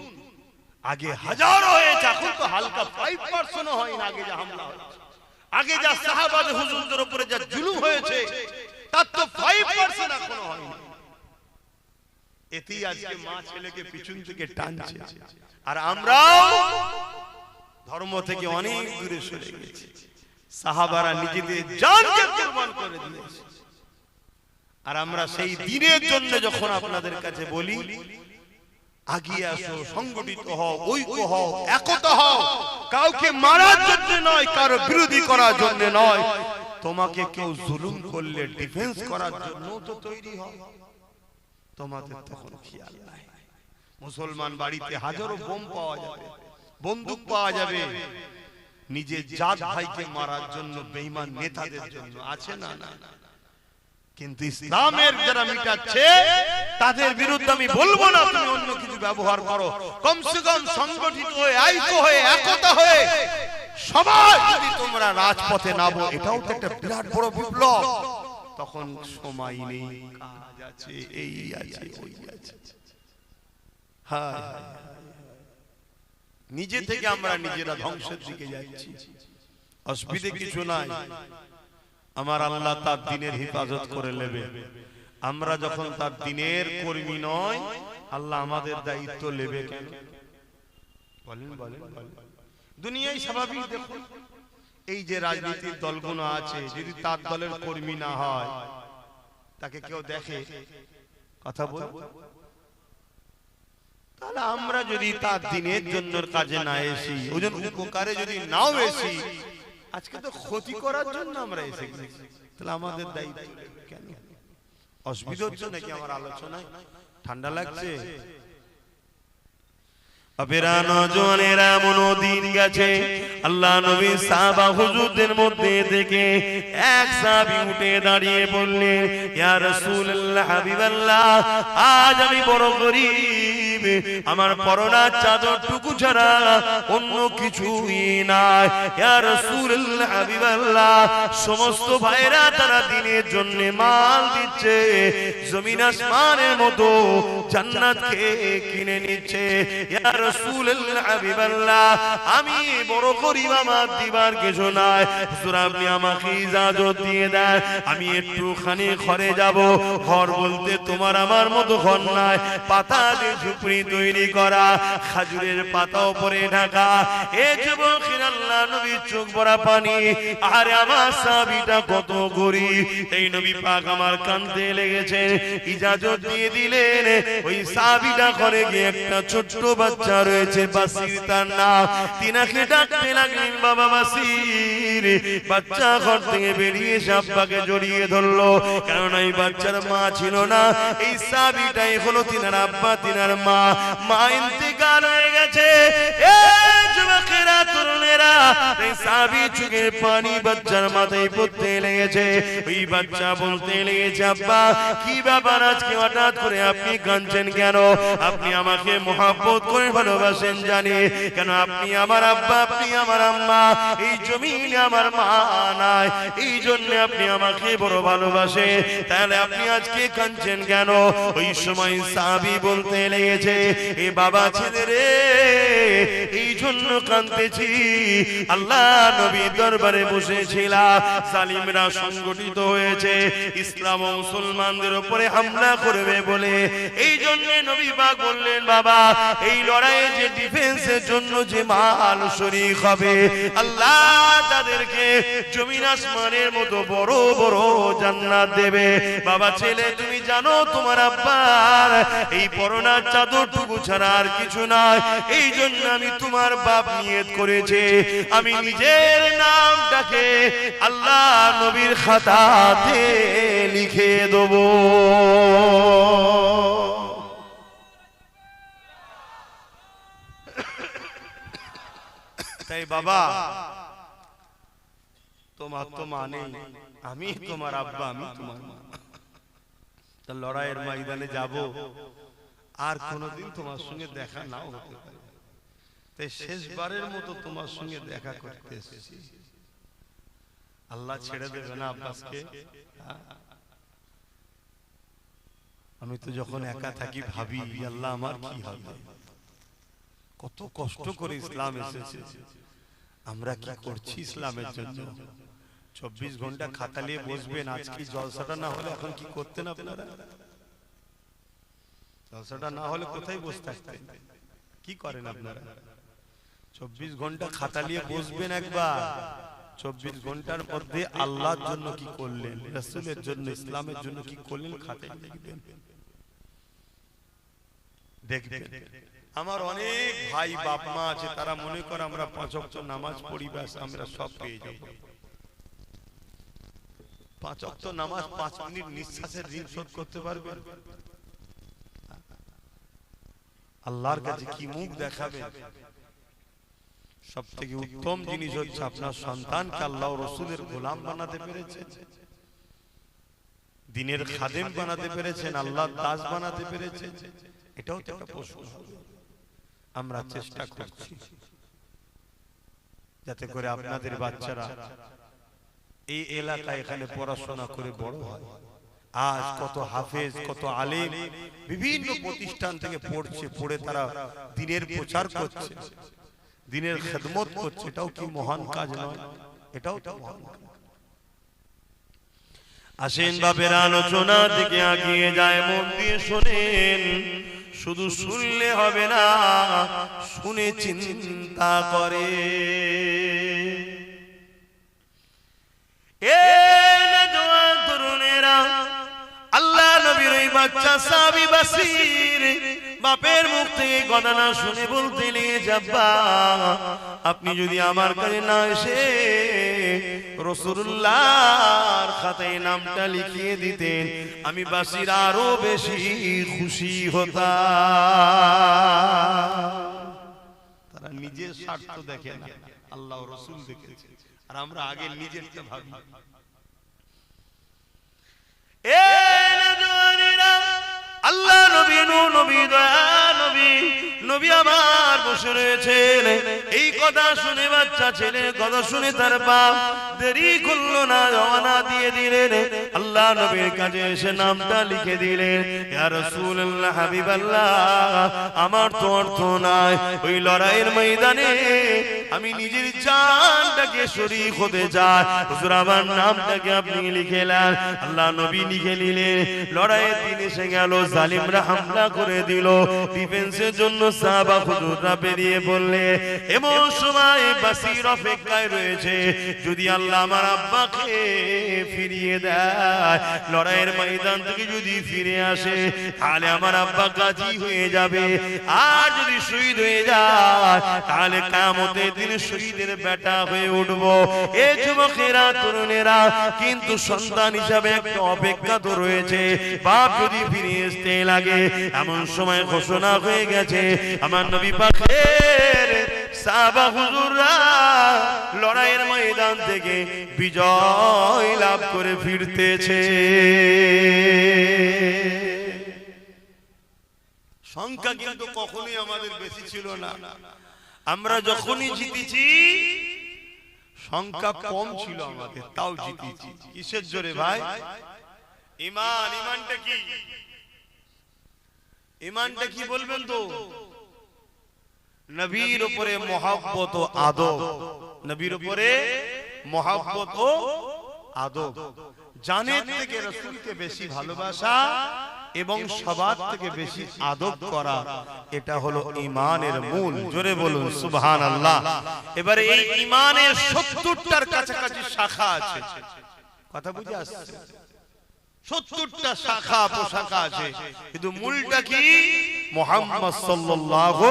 Speaker 1: আগে হাজারো হয়েছে, এখন তো হালকা 5% হয় না। আগে যা হামলা হয়েছে, আগে যা সাহাবাদের হুজুরদের উপরে যা জুলুম হয়েছে, তার তো 5% এখনো হয়নি। এতেই আজকে মা ছেলেকে পিছন থেকে টানছে, আর আমরাও ধর্ম থেকে অনেক দূরে সরে গেছি। সাহাবারা নিজেদের জানকে কুরবান করে দিয়েছে, আর আমরা সেই দিনের জন্য যখন আপনাদের কাছে বলি আগিয়ে আসো, সংগঠিত হও, ঐক্য হও, একতা হও, কাউকে মারার জন্য নয়, কারো বিরোধী করার জন্য নয়, তোমাকে কেউ জুলুম করলে ডিফেন্স করার জন্য তো তৈরি হও। তোমাদের তখন খেয়াল নাই। মুসলমান বাড়িতে হাজারো বোম পাওয়া যাবে, বন্দুক পাওয়া যাবে, নিজের জাত ভাইকে মারার জন্য বেঈমান নেতাদের জন্য আছে না? না। কিন্তু ইসলামের যারা মিটাচ্ছে তাদের বিরুদ্ধে আমি বলবো না তুমি অন্য কিছু ব্যবহার করো। কমসে কম সংগঠিত হয়ে, ঐক্য হয়ে, একতা হয়ে সবাই যদি তোমরা রাজপথে নামো, এটাও তো একটা বিরাট বড় বিপ্লব। তখন সময় নেই, কাজ আছে, এই আছে, ওই আছে। হ্যাঁ, নিজে থেকে আমরা নিজেরা ধ্বংসের দিকে যাচ্ছি। অসুবিধে কিছু নাই, আমার আল্লাহ তার দ্বীনের হেফাজত করে নেবে। আমরা যখন তার দ্বীনের কর্মী নয়, আল্লাহ আমাদের দায়িত্ব নেবে কেন? বলেন বলেন বলেন। দুনিয়ায় স্বাভাবিক দেখুন, এই যে রাজনীতির দলগুলো আছে, যদি তার দলের কর্মী না হয়, তাকে কেউ দেখে? কথা বল। তাহলে আমরা যদি তার দ্বীনের জন্য কাজে না এসি, ওজন উপকারে যদি নাও এসি, আজকে তো ক্ষতি করার জন্য আমরা এসে গেছি, তাহলে আমাদের দায়িত্ব কেন? অসুবিধা হচ্ছে নাকি আমার আলোচনায়? ঠান্ডা লাগছে? নওজওয়ানেরা মনোদিন গেছে, আল্লাহ নবী সাহাবা হুজুরদের মধ্যে থেকে এক সাহাবী উঠে দাঁড়িয়ে বললেন, ইয়া রাসূলুল্লাহ হাবিবাল্লাহ, আজ আমি বড় গরীব, আমার পরনার চাদরটুকু ছাড়া অন্য কিছুই নাই। ইয়া রাসূলুল্লাহ হাবিবাল্লাহ, সমস্ত ভাইরা তারা দ্বীনের জন্য মাল দিচ্ছে, জমিন আসমানের মতো জান্নাতকে কিনে নিচ্ছে। ইয়া রাসূলুল্লাহ হাবিবাল্লাহ, আমি বড় গরীব, আমার দিবার কিছু নাই, হুজুর আপনি আমাকে ইজাজত দিয়ে দেন, আমি একটুখানি ঘরে যাব। ঘর বলতে তোমার আমার মতো ঘর নাই, পাতা দিয়ে ঝুপড়ি পুরি তৈরি করা, খাজুরের পাতা উপরে ঢাকা। এ যুবকের আল্লাহ নবীর চোখ ভরা পানি। আরে আমার সাহাবীটা কত গরীব, এই নবী পাক আমার কাঁদতে লেগেছেন। ইজাজত দিয়ে দিলেন, ওই সাহাবীটা ঘরে গিয়ে একটা ছোট্ট বাচ্চা রয়েছে, বাসির তার নাম। তিনাকে ডাকতে লাগলেন, বাবা বাসির। বাচ্চা ঘর থেকে বেরিয়ে এসে আব্বাকে জড়িয়ে ধরলো, কেননা এই বাচ্চার মা ছিল না। এই সাহাবীটাই হলো তিনার আব্বা, তিনার মা। মা ইন্তেকাল হয়ে গেছে। এই যুবকেরা, তরুণেরা, এই সাহাবী চোখের পানি বাচ্চার মাথায় পড়তে লেগেছে। ওই বাচ্চা বলতে লেগেছে, আব্বা কি ব্যাপার, আজকে হঠাৎ করে আপনি কাঁদছেন কেন? আপনি আমাকে মহব্বত করে ভালোবাসেন জানি, কেন আপনি আমার আব্বা, আপনি আমার আম্মা, এই জমিনে আমার মা নাই, এই জন্য আপনি আমাকে বড় ভালোবাসে, তাহলে আপনি আজকে কাঁদছেন কেন? ওই সময় সাহাবী বলতে লেগেছে, এ বাবা ছেলে রে, এই জন্য কাঁদতেছি, আল্লাহ নবীর দরবারে বসেছিলাম, জালিমরা সংগঠিত হয়েছে, ইসলাম ও মুসলমানদের উপরে হামলা করবে বলে, এই জন্য নবী পাক বললেন, বাবা এই লড়াইয়ে যে ডিফেন্সের জন্য যে মাল শরীক হবে, আল্লাহ তাদেরকে জমিন আসমানের মতো বড় বড় জান্নাত দেবে। বাবা ছেলে, তুমি জানো তোমার আব্বার এই পরনার চাদরটুকু ছাড়া আর কিছু নাই, এই জন্য আমি তোমার বাপ নিয়ত করেছে, আমি নিজের নামটাকে আল্লাহ নবীর খাতাতে লিখে দেব। তাই বাবা, তোমার তো মানে আমি তোমার আব্বা, আমি তোমার মা। লড়াইয়ের ময়দানে যাব, আর কোনোদিন তোমার সঙ্গে দেখা নাও হতে পারে, তাই শেষবারের মতো তোমার সঙ্গে দেখা করতে এসেছি। আল্লাহ ছেড়ে দেবে না আব্বাসকে। আমি তো যখন একা থাকি ভাবি, আল্লাহ আমার কি হবে, কত কষ্ট করে ইসলাম এসেছে, আমরা কি করছি ইসলামের জন্য। 24 ঘন্টা খাতা নিয়ে বসবেন, আজকে জলসাটা না হলে এখন কি করতেন আপনারা? জলসাটা না হলে কোথায় বসে থাকতেন? কি করেন আপনারা? 24 ঘন্টা খাতা নিয়ে বসবেন একবার, 24 ঘন্টার মধ্যে আল্লাহর জন্য কি করলেন, রাসূলের জন্য, ইসলামের জন্য কি করলেন, খাতায় লিখবেন, দেখবেন। আমার অনেক ভাই বাপ মা আছে, তারা মনে করে আমরা 5 ওয়াক্ত নামাজ পড়ি, ব্যাস আমরা সব পেয়ে যাব। 5 ওয়াক্ত নামাজ 5 মিনিট নিঃশ্বাসের ঋণ শোধ করতে পারবেন? আল্লাহর কাছে কি মুখ দেখাবেন? সবথেকে উত্তম জিনিস হচ্ছে আপনার সন্তানকে আল্লাহ ও রাসূলের গোলাম বানাতে পেরেছেন, দ্বীনের খাদেম বানাতে পেরেছেন, আল্লাহর দাস বানাতে পেরেছেন, এটাও তো একটা প্রশ্ন। আমরা চেষ্টা করছি যাতে করে আপনাদের বাচ্চারা এই এলাকায় এখানে পড়াশোনা করে বড় হয়। আজ কত হাফেজ, কত আলেম বিভিন্ন প্রতিষ্ঠান থেকে পড়ছে, পড়ে তারা দ্বীনের প্রচার করছে, দ্বীনের খেদমত করছে, এটাও কি মহান কাজ নয়? এটাও তো মহান কাজ। আসেন বাপের আলোচনা থেকে এগিয়ে যায়, মন দিয়ে শোনেন, শুধু শুনলে হবে না, শুনে চিন্তা করে। এ নওজোয়ান তরুণেরা, আল্লাহ নবীর ওই বাচ্চা সাহাবী বাসির বাপের মুখ থেকে ঘটনা শুনে বলতে লেগেছে, আব্বা আপনি যদি আমার কাছে না এসে রাসূলুল্লাহর খাতায় নামটা লিখিয়ে দিতেন, আমি বাসির আরো বেশি খুশি হতাম। তারা নিজের স্বার্থ দেখে না, আল্লাহ রাসূল দেখেছে, আর আমরা আগে নিজেরটা ভাবি। এ নওজোয়ানেরা, আল্লাহ নবী, নবী দয়া নবী, নবী আমার বসে রয়েছেন। এই কথা শুনে বাচ্চা ছেলে কথা শুনে তার বাপ দেরি করলো না, রওনা দিয়ে দিলেন। আল্লাহ নবীর কাছে এসে নামটা লিখে দিলেন, ইয়া রাসূলুল্লাহ, হাবিবাল্লাহ, আমার তো অর্থ নাই, ওই লড়াইয়ের ময়দানে আমি নিজের জানটাকে শরীক হতে চাই, হুজুর আমার নামটাকে আপনি লিখে নেন। আল্লাহ নবী লিখে নিলেন। লড়াইয়ের দিন এসে গেল, জালিমরা হামলা করে দিল, ডিফেন্সের জন্য সাহাবা হুজুররা বেরিয়ে বললে এমন সময় বাসির অপেক্ষায় রয়েছে যদি আল্লাহ আমার আব্বাকে ফিরিয়ে দেয়, লড়াইয়ের ময়দান থেকে যদি ফিরে আসে তাহলে আমার আব্বা গাজী হয়ে যাবে, আর যদি শহীদ হয়ে যায় তাহলে কিয়ামতের দিন শহীদের বেটা হয়ে উঠবো। এই যুবকেরা তরুণেরা কিন্তু সন্তান হিসাবে একটা অপেক্ষা তো রয়েছে, বাপ যদি ফিরে আসতে লাগে। এমন সময় ঘোষণা হয়ে গেছে আমার নবী পাকের সাহাবা হুজুররা লড়াইয়ের ময়দান থেকে বিজয় লাভ করে ফিরতেছে। সংখ্যা কিন্তু কখনোই আমাদের বেশি ছিল না, আমরা যখনই জিতেছি সংখ্যা কম ছিল আমাদের, তাও জিতেছি। কিসের জোরে ভাই? ঈমান। ঈমানটা কি? ঈমানটা কি বলবেন তো? নবীর উপরে মহব্বত ও আদব, নবীর উপরে মহব্বত ও আদব, জানের থেকে রাসূলকে বেশি ভালোবাসা এবং সবার থেকে বেশি আদব করা, এটা হলো ঈমানের মূল। জোরে বলুন সুবহানাল্লাহ। এবারে এই ঈমানের ৭০টার কাছাকাছি শাখা আছে, কথা বুঝে আসছে? ৭০টা শাখা পোশাখা আছে, কিন্তু মূলটা কি? মুহাম্মদ সাল্লাল্লাহু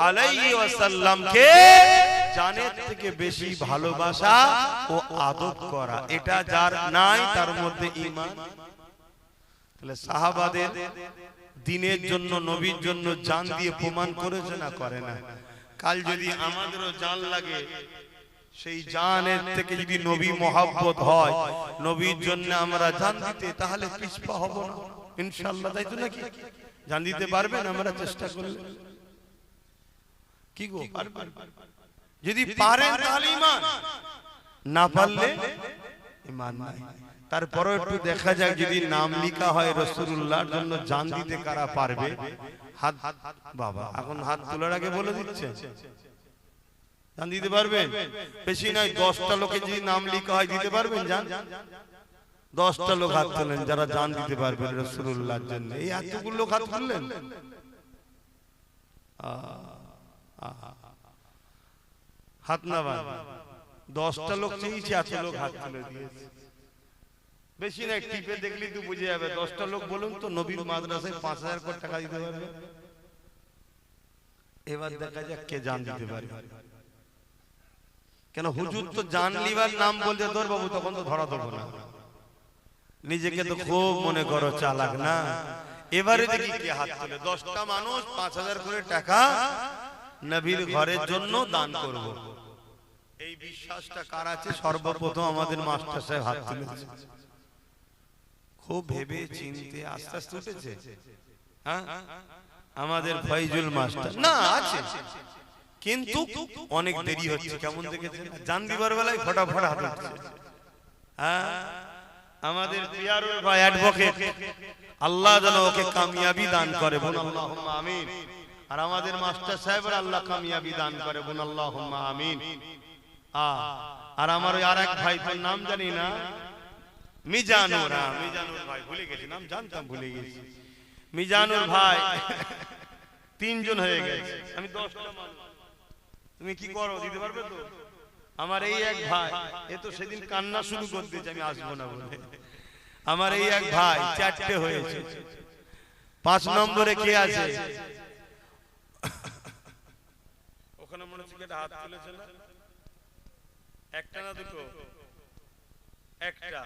Speaker 1: আলাইহি ওয়াসাল্লামকে জানের থেকে বেশি ভালোবাসা ও আদব করা, এটা যার নাই তার মধ্যে ঈমান। তাহলে সাহাবাদের দ্বীনের জন্য নবীর জন্য জান দিয়ে প্রমাণ করেছে না করে না? কাল যদি আমাদেরও জান লাগে, সেই জানের থেকে যদি নবী মহব্বত হয়, নবীর জন্য আমরা জান দিতে, তাহলে পিছপা হব না ইনশাআল্লাহ। তাই তো নাকি? জান দিতে পারবেন আমরা চেষ্টা করলে? কি গো পারবেন? যদি পারেন তাহলে ঈমান, না পারলে ঈমান নাই। তারপরে একটু দেখা যাক যদি নাম লেখা হয় রাসূলুল্লাহর জন্য জান দিতে কারা পারবে? হাত, বাবা এখন হাত তোলার আগে বলে দিচ্ছে জান দিতে পারবেন? বেশি নয়, 10টা লোকে যদি নাম লেখা হয় দিতে পারবেন জান? 10টা লোক হাত তোলেন যারা জান দিতে পারবেন রাসূলুল্লাহর জন্য। এই এতগুলো লোক হাত তুললেন, হাত না বান, 10টা লোক চেয়েছে, এত লোক হাত তুলে দিয়েছে। বেশি না, টিপে দেখলি তো বুঝে যাবে। 10টা লোক বলুন তো নবীর মাদ্রাসায় 5000 কোটি টাকা দিতে পারবে? এবার দেখা যাক কে জান দিতে পারবে। কেন হুজুর তো জান লিবার নাম বলতে ধর বাবু, তখন তো ধরা দেবো না। নিজেকে তো খুব মনে করো চালাক না। এবারে দেখি কে হাত তোলে। 10টা মানুষ 5000 করে টাকা নবীর ঘরের জন্য দান করব, এই বিশ্বাসটা কার আছে? সর্বপ্রথম আমাদের মাস্টার সাহেব হাত তুলেছে। খুব ভেবে চিন্তে আস্তে আস্তে উঠেছে। হ্যাঁ, আমাদের ফয়জুল মাস্টার না আছে, কিন্তু অনেক দেরি হচ্ছে। কেমন দেখেছেন? জান দিবার বেলায় ফটাফট হাত উঠছে। হ্যাঁ, আমাদের পিয়ারুল ভাই অ্যাডভোকেট, আল্লাহ যেন ওকে কামিয়াবি দান করে, বলুন আল্লাহুম্মা আমিন। আর আমাদের মাস্টার সাহেবের আল্লাহ কামিয়াবি দান করে, বলুন আল্লাহুম্মা আমিন। আর আমার ওই আরেক ভাই, তোর নাম জানি না, মিজানুর, মিজানুর ভাই, ভুলে গেছি নাম, জানতাম ভুলে গেছি। মিজানুর ভাই 3 জন হয়ে গেছে, আমি 10টা মানুষ। তুমি কি করো, দিতে পারবে তো? আমার এই এক ভাই, এ তো সেদিন কান্না শুরু করে দিয়েছে আমি আসবো না বলে। আমার এই এক ভাই 4টে হয়েছে। 5 নম্বরে কে আছে? ওখানে মনে হচ্ছে হাত তুলেছে না? একটা না দুটো? একটা।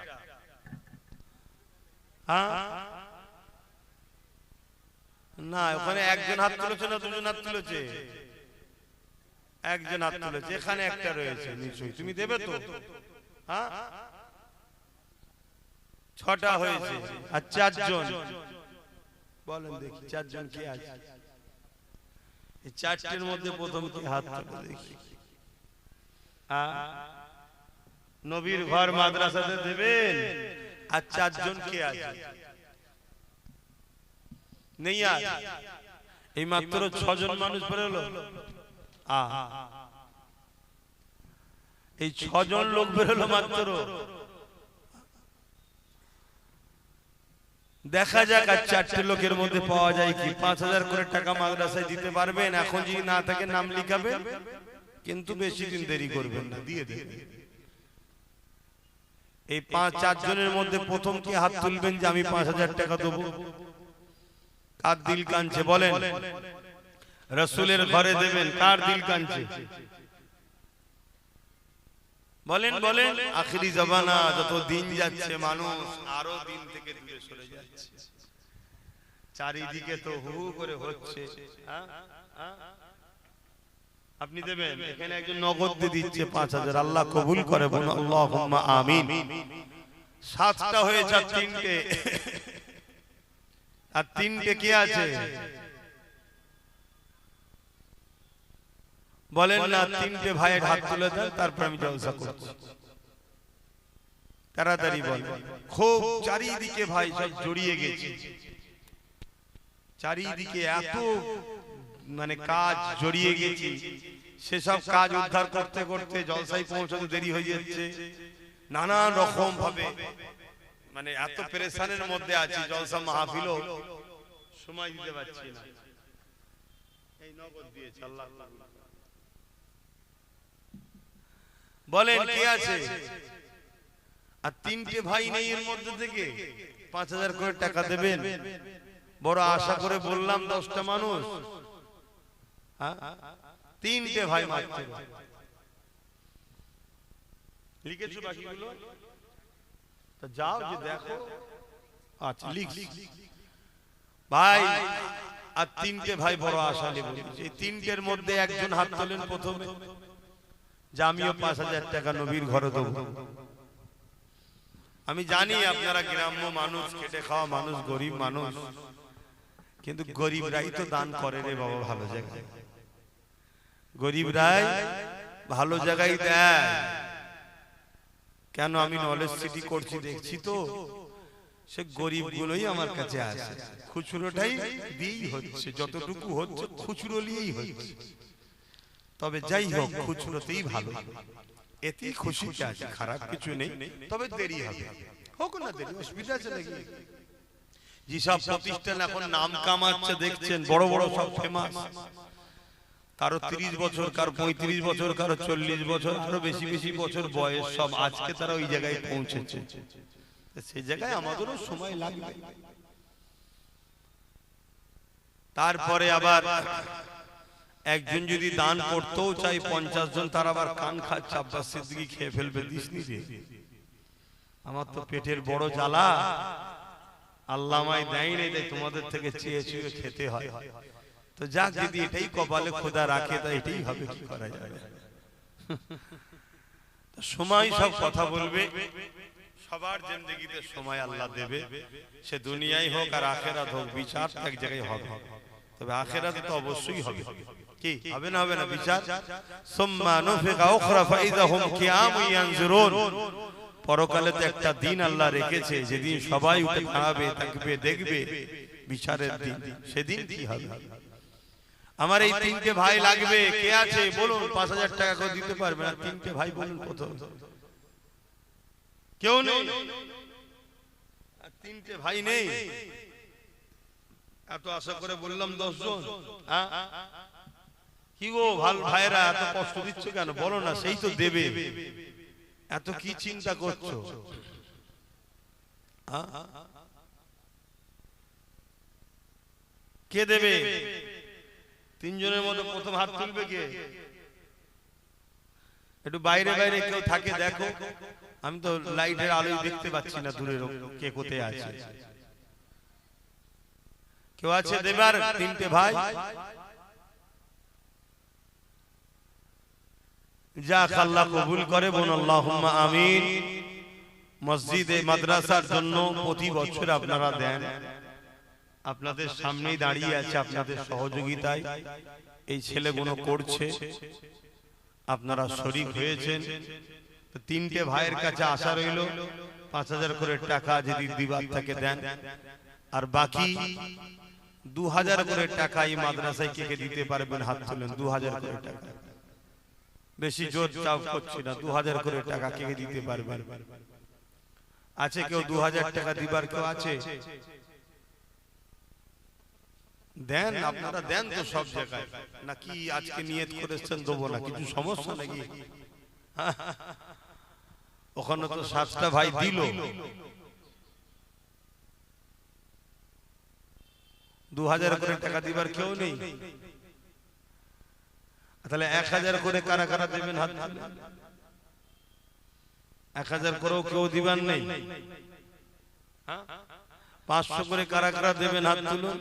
Speaker 1: হ্যাঁ না, ওখানে একজন হাত তুলেছে না দুজন হাত তুলেছে? একজন হাত তুলেছে। এখানে একটা রয়েছে নিশ্চয়ই, তুমি দেবে তো? হ্যাঁ, 6টা হয়েছে। আর 4 জন বলেন দেখি, 4 জন কে আছে? এই 4টির মধ্যে প্রথম কে হাত তুলে দেখি? নবীর ঘর মাদ্রাসাতে দেবেন। আর 4 জন কে আছে? নেই আর? এই মাত্র 6 জন মানুষ বেরোলো। এই 6 জন লোক বেরোলো মাত্র। দেখা যাক আর 4টে লোকের মধ্যে পাওয়া যায় কি 5000 করে টাকা মাদ্রাসায় দিতে পারবেন। এখন যদি না থাকে নাম লিখাবেন, কিন্তু বেশি দিন দেরি করবেন না, দিয়ে দেবেন। এই 5-4 জনের মধ্যে প্রথম কি হাত তুলবেন যে আমি 5000 টাকা দেবো? কার দিল কাঁদছে বলেন? রাসূলের ঘরে দেবেন, কার দিল কাঁদছে বলেন বলেন। আখিরি জামানা, যত দিন যাচ্ছে মানুষ আরো দিন থেকে দূরে সরে যাচ্ছে, চারিদিকে তো হু হু করে হচ্ছে। আপনি দেবেন, এখানে একজন নগদ দিয়ে দিচ্ছে 5000, আল্লাহ কবুল করে বলুন আল্লাহুম্মা আমিন। 7টা হয়েছে আর 3টে, আর 3টে কে আছে বলেন না? 3টে ভাইয়ের হাত তুলে দেন, তারপর আমি জলসা করছি। তাড়াতাড়ি বলেন। খুব চারিদিকে ভাই সব জড়িয়ে গেছে, চারিদিকে এত মানে কাজ জড়িয়ে গেছে, সেসব কাজ উদ্ধার করতে করতে জলসায় পৌঁছাতে দেরি হয়ে যাচ্ছে। নানান রকম ভাবে মানে এত পেরেশানের মধ্যে আছি, জলসা মাহফিলও সময় দিতে পারছি না। এই নগদ দিয়েছে আল্লাহ। বলেন কে আছে? আর 3টে ভাই নেই এর মধ্যে থেকে 5000 করে টাকা দেবেন? বড় আশা করে বললাম 10টা মানুষ, 3টে ভাই মাত্র লিখেছো বাকিগুলো, তা যাও যে দেখো। আচ্ছা লিখ ভাই। আর 3টে ভাই বড় আশা নিয়ে বলছে, এই 3টের মধ্যে একজন হাত তোলেন প্রথমে যে আমিও 5000 টাকা নবীর ঘরে দেবো। আমি জানি আপনারা গ্রাম্য মানুষ, খেটে খাওয়া মানুষ, গরিব মানুষ, কিন্তু গরিবরাই তো দান করে রে বাবা ভালো জায়গায়। গরিবরাই ভালো জায়গায় দেয়। কেন? আমি নলেজ সিটি করছি, দেখছি তো সে গরিবগুলোই আমার কাছে আসে, খুচরোটাই দিয়েই হচ্ছে, যতটুকু হচ্ছে খুচরো নিয়েই হচ্ছে। তবে যাই হোক, খুচরোতেই ভালো, এতেই খুশি আছে, খারাপ কিছু নেই। তবে দেরি হবে, হোক না দেরি, অসুবিধা আছে নাকি? যেসব প্রতিষ্ঠান এখন নাম কামাচ্ছে দেখছেন, বড় বড় সব ফেমাস, কারো 30 বছর, কারো 35 বছর, কারো 40 বছর, আরো বেশি বেশি বছর বয়স, সব আজকে তারা ওই জায়গায় পৌঁছেছে। সেই জায়গায় আমাদেরও সময় লাগবে। তারপরে আবার একজন যদি দান করতেও চাই 50 জন, তার আবার কান খাচ্ছে, আব্বাস সিদ্দিকী খেয়ে ফেলবে, দিসনি রে, আমার তো পেটের বড় জ্বালা, আল্লাহ আমায় দেয়নি, তাই তোমাদের থেকে চেয়ে চেয়ে খেতে হয়। তো যাক, যদি এটাই কপালে খোদা রাখে তা এটাই হবে, কি করা যাবে। সময় সব কথা বলবে, সবার জিন্দেগিতে সময় আল্লাহ দেবে, সে দুনিয়ায় হোক আর আখেরাত হোক, বিচার এক জায়গায় হবে। তবে আখেরাতে তো অবশ্যই হবে, কি হবে না হবে না বিচার। সুম্মা নুফিকা উখরা ফাইযা হুম কিয়ামুন ইয়ানজুরুন। পরকালে তো একটা দিন আল্লাহ রেখেছে, যেদিন সবাই উঠে দাঁড়াবে, তাকবে, দেখবে, বিচারের দিন। সেদিন কি হবে? আমার এই 3টে ভাই লাগবে, কে আছে বলুন? 5000 টাকা করে দিতে পারবে না? 3টে ভাই বলুন প্রথম। কেউ নেই, 3টে ভাই নেই। এত আশা করে বললাম 10 জন। কি গো ভালো ভাইরা, এত কষ্ট দিচ্ছ কেন? বলো না, সেই তো দেবে, এত কি চিন্তা করছো? কে দেবে? 3 জনের মধ্যে প্রথম হাত তুলবে কে? একটু বাইরে বাইরে কেউ থাকে দেখো, আমি তো লাইটের আলোয় দেখতে পাচ্ছি না দূরের কে কোথায় আছে। কেউ আছে দেবার? 3টে ভাই যাক, আল্লাহ কবুল করে বোন, আল্লাহুম্মা আমিন। মসজিদে মাদ্রাসার জন্য প্রতি বছর আপনারা দেন, আপনাদের সামনেই দাঁড়িয়ে আছে, আপনাদের সহযোগিতায় এই ছেলেগুলো করছে, আপনারা শরীক হয়েছেন। 3টে ভাইয়ের কাছে আশা রইল 5000 করে টাকা যদি দিবার থাকে দেন, আর বাকি 2000 করে টাকা এই মাদ্রাসায় কে কে দিতে পারবেন হাত তোলেন। 2000 করে টাকা, বেশি জোর চাপ করছি না, 2000 করে টাকা কে কে দিতে পারবেন? আছে কেউ 2000 টাকা দিবার? কেউ আছে? দেন, আপনারা দেন তো সব জায়গায়, নাকি আজকে নিয়ত করেছেন দেবো না, কিছু সমস্যা নাকি? ওখানে তো 7টা ভাই দিল, 2000 করে টাকা দিবার কেউ নেই, তাহলে 1000 করে কারা কারা দেবেন হাত তুলে? 1000 করেও কেউ দিবার নেই। 500 করে কারা কারা দেবেন হাত তুলুন।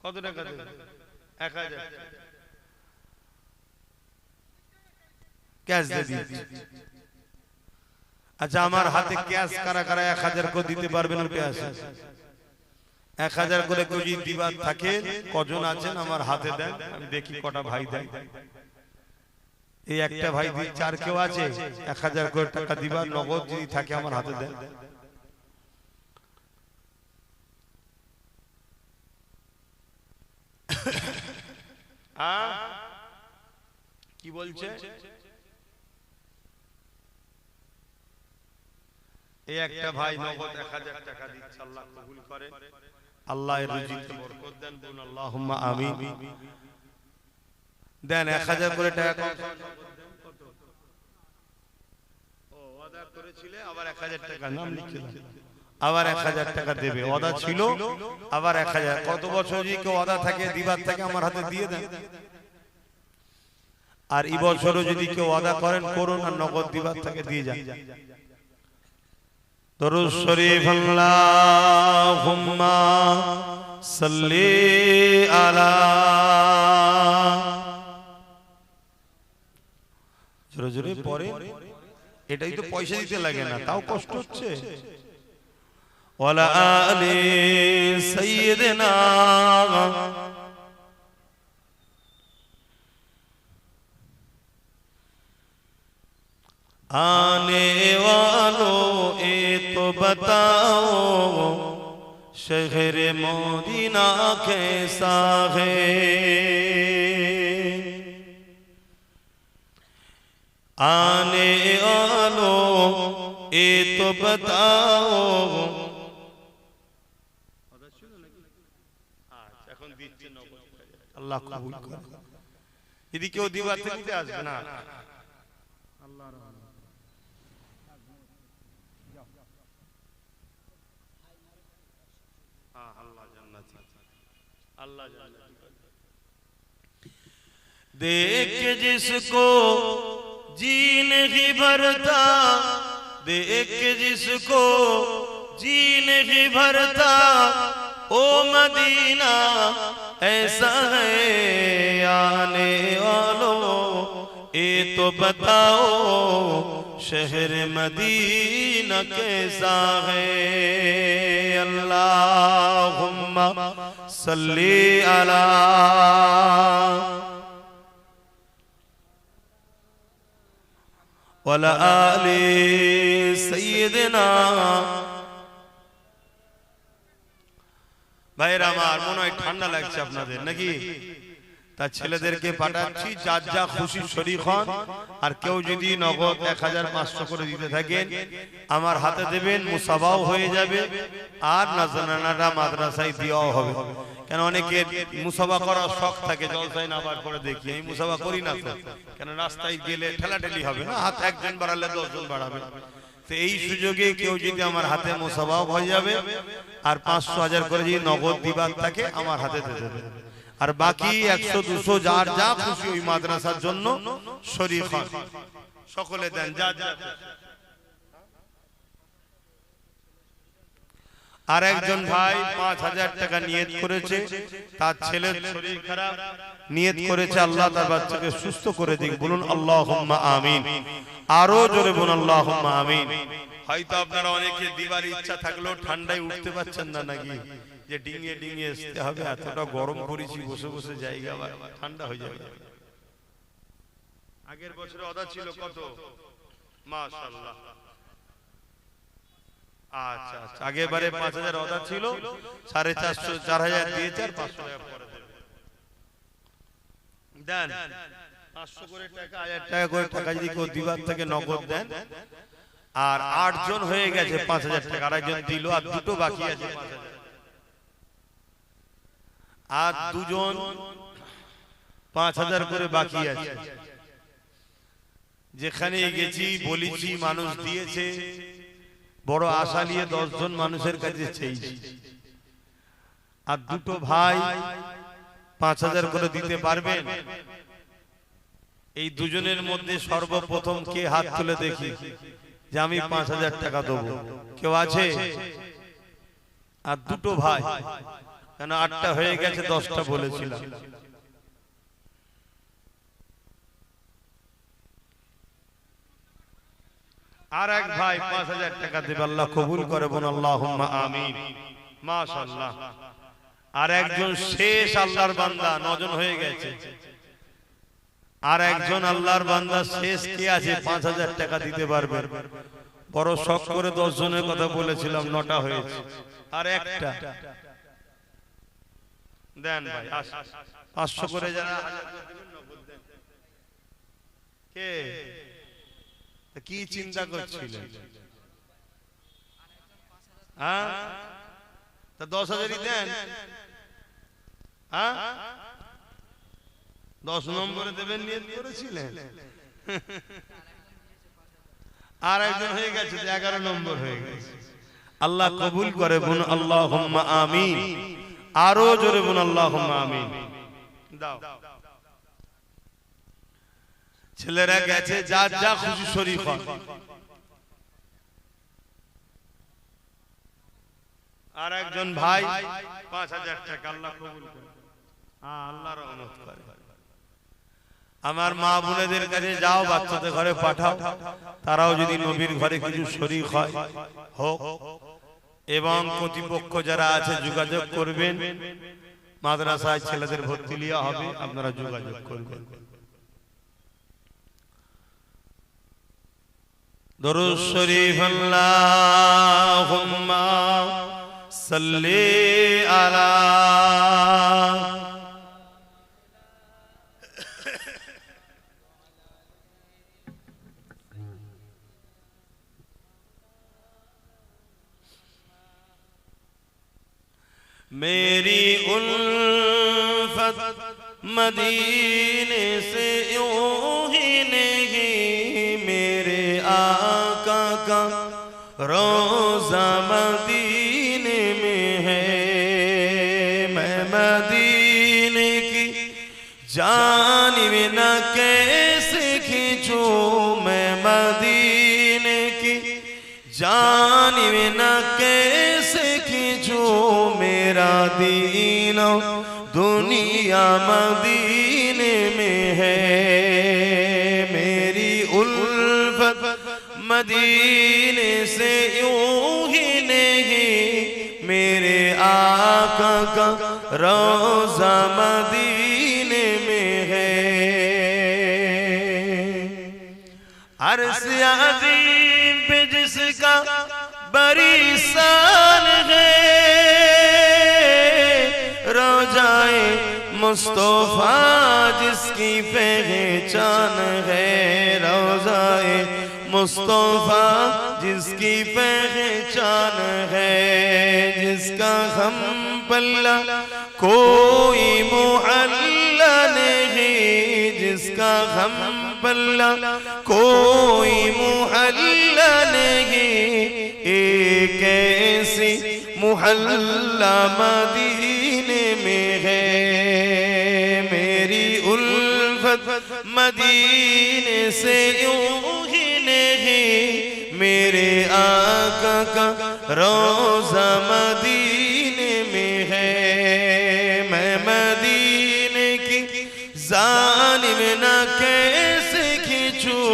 Speaker 1: কত টাকা দেবেন? 1000 ক্যাশ দিয়ে দিন। আচ্ছা, আমার হাতে ক্যাশ কারা কারা 1000 করে দিতে পারবেন? ক্যাশ 1000 করে কেউ যদি দিবার থাকে, কজন আছেন আমার হাতে দেন, আমি দেখি কটা ভাই দেন। এই একটা ভাই দিচ্ছে, আর কেউ আছে 1000 করে টাকা দিবার নগদ যদি থাকে আমার হাতে দেন। কি বলছে? এই একটা ভাই নগদ 1000 টাকা দিচ্ছে, আল্লাহ কবুল করেন, আল্লাহ এর রিজিকে বরকত দেন, বলুন আল্লাহুম্মা আমিন। দেন 1000 করে টাকা। ও ওয়াদা করেছিলে আবার 1000 টাকা নাম লিখে দাও, আবার 1000 টাকা দেবে, ওয়াদা ছিল আবার 1000। কত বছর যদি কেউ ওয়াদা থাকে দিবার থাকে আমার হাতে দিয়ে দেন। আর এই বছরও যদি কেউ ওয়াদা করেন করুন, আর নগদ দিবার থাকে দিয়ে যান। দরুদ শরীফ আল্লাহুম্মা সাল্লি আলা, জোরে জোরে পড়ে, এটাই তো পয়সা দিতে লাগে না, তাও কষ্ট হচ্ছে। ওয়ালা আলি সাইয়্যিদিনা, आने वालों ये तो बताओ शहर मदीना कैसा है, आने वालों ये तो बताओ। আল্লাহ কবুল করে। যদি কেউ দিবার থেকে আসবে না, देख जिसको जी नहीं भरता, देख जिसको जी नहीं भरता, ओ मदीना ऐसा है, आने वालों ये तो बताओ शहर मदीना कैसा है। अल्लाहुम्मा सल्ली अला ওয়ালা আলি সাইয়্যিদিনা। ভাইরা আমার, মনে হয় ঠান্ডা লাগছে আপনাদের নাকি? তা ছেলেদেরকে পাঠাচ্ছি, যার যা খুশি শরীক হন। আর কেউ যদি নগদ 1500 করে দিতে থাকেন আমার হাতে দেবেন, মুসাবাও হয়ে যাবে, আর নাজরানাটা মাদ্রাসায় দেওয়াও হবে। কেন অনেকের মুসাবা করার শখ থাকে, জলসায় নামার পরে দেখি, আমি মুসাবা করি না তো, কেন রাস্তায় গেলে ঠেলাঠেলি হবে না, হাত একজন বাড়ালে 10 জন বাড়াবে। তো এই সুযোগে কেউ যদি আমার হাতে মুসাবাও হয়ে যাবে, আর 500-1000 করে যদি নগদ দিবার থাকে আমার হাতে দিয়ে দেবে, আর বাকি 100-200 যার যা খুশি ওই মাদ্রাসার জন্য শরীক হন, সকলে দেন যা যা। আর একজন ভাই 5000 টাকা নিয়ত করেছে, তার ছেলের শরীর খারাপ, নিয়ত করেছে আল্লাহ তার বাচ্চাকে সুস্থ করে দিক, বলুন আল্লাহুম্মা আমিন। আরো জোরে বলুন আল্লাহুম্মা আমিন। হয়তো আপনারা অনেকে দিবার ইচ্ছা থাকলেও ঠান্ডায় উঠতে পারছেন না নাকি, যে ডিঙিয়ে ডিঙিয়ে আসতে হবে, এতটা গরম করেছি, বসে বসে জায়গা ঠান্ডা হয়ে যাবে। আগের বছরে ওয়াদা ছিল কত? মাশাআল্লাহ। আচ্ছা আচ্ছা, আগেরবারে 5000 ওয়াদা ছিল, 450 4000 দিয়েছে, আর 500 টাকা পরে দেন। 500 করে টাকা, 1000 টাকা করে টাকা যদি কেউ দিবার থেকে নগদ দেন। আর 8 জন হয়ে গেছে 5000 টাকা, আর একজন দিল, আর দুটো বাকি আছে 5000। আর দুজন 5000 করে বাকি আছে। যেখানে গেছি বলেছি, মানুষ দিয়েছে, বড় আশা নিয়ে 10 জন মানুষের কাছে চেয়েছি। আর দুটো ভাই 5000 করে দিতে পারবেন? এই দুজনের মধ্যে সর্বপ্রথম কে হাত তুলে দেখি যে আমি 5000 টাকা দেবো? কেউ আছে? আর দুটো ভাই, কেন 8টা হয়ে গেছে, 10টা বলেছিলাম। আর এক ভাই 5000 টাকা দেবে, আল্লাহ কবুল করে, বোন আল্লাহুম্মা আমিন। মাশাআল্লাহ। আর একজন শেষ আল্লাহর বান্দা, 9 জন হয়ে গেছে। আর একজন আল্লাহর বান্দা শেষ কে আছে 5000 টাকা দিতে পারবে? বড় শখ করে 10 জনের কথা বলেছিলাম, 9টা হয়েছে। আর একটা দেন ভাই, 500 করে যারা কে কি চিন্তা করছিলেন? হ্যাঁ, তা 10,000ই দেন। হ্যাঁ, 10 নম্বরে দেবেন নিয়ত করেছিলেন। আর একজন হয়ে গেছে, 11 নম্বর হয়ে গেছে। আল্লাহ কবুল করে, বোন আল্লাহুম্মা আমিন। আরো জোরে বোন আল্লাহুম্মা আমিন। দাও। ছেলেরা গেছে, যার যা খুশি শরীক হন। আর একজন ভাই 5000 টাকা, আল্লাহ কবুল করে, আল্লাহ রহমত করে। আমার মা বোনেদের কাছে যাও, বাচ্চাদের ঘরে পাঠাও, তারাও যদি নবীর ঘরে কিছু শরীক হয় হোক। এবং কর্তৃপক্ষ যারা আছে যোগাযোগ করবেন, মাদ্রাসায় ছেলেদের ভর্তি লিয়া হবে, আপনারা যোগাযোগ করবেন। দরুদ শরীফ আল্লাহুম্মা সাল্লি আলা मेरी उल्फत मदीने से यूं ही नहीं, मेरे आका का रोज़ा मदीने में है। मैं मदीने की जानिब न कैसे खींचूं, मैं मदीने की जानिब न कैसे खींचूं, मेरा दीन दुनिया मदीने में है। मेरी उल्फत मदीने से यूं ही नहीं, मेरे आका का रोज़ा मदीने में है। अर्श अज़ीम पे जिसका बड़ी शान है, रोज़ाए मुस्तफा जिसकी पहचान है, रोज़ाए मुस्तफा जिसकी पहचान है, जिसका हम पल्ला कोई मुहल्ला नहीं, जिसका हम पल्ला कोई मुहल्ला नहीं, एक ऐसी मुहल्ला मदीने में है। मेरी उल्फत मदीने से यूं ही नहीं, मेरे आका का रोज़ा मदीने में है। मैं मदीने की जानिब न कैसे खींचूं,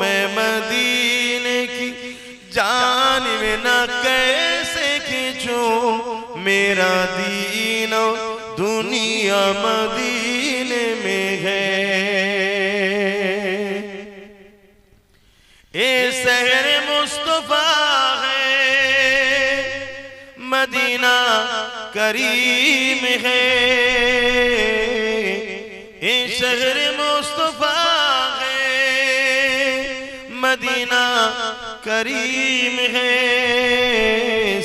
Speaker 1: मैं मदीने की जानिब न कैसे खींचूं, मेरा दीन दुनिया मदीने में है। ए शहर मुस्तफा है, मदीना करीम है। ए शहर मुस्तफा है, मदीना करीम है।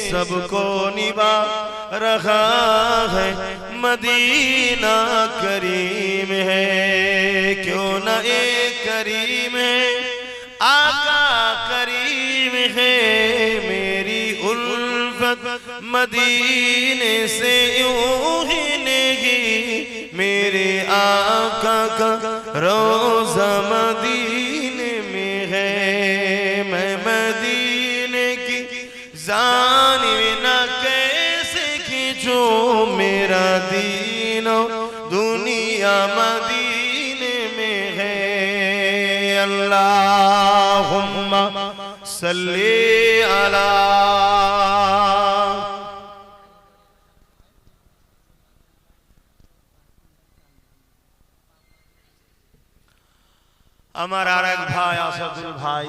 Speaker 1: सबको निभा रहा है मदीना करीम है, क्यों न एक करीम है, आका करीम है। मेरी उल्फत मदीने से यूं ही नहीं, मेरे आका का रोज़ा मदीने में है। मैं मदीने की जानिब न कैसे खींचूं, मेरा दीनो दुनिया मदीने में है। अल्लाहुम्मा सल्ली अला। আমার আরেক ভাই আসাদুল ভাই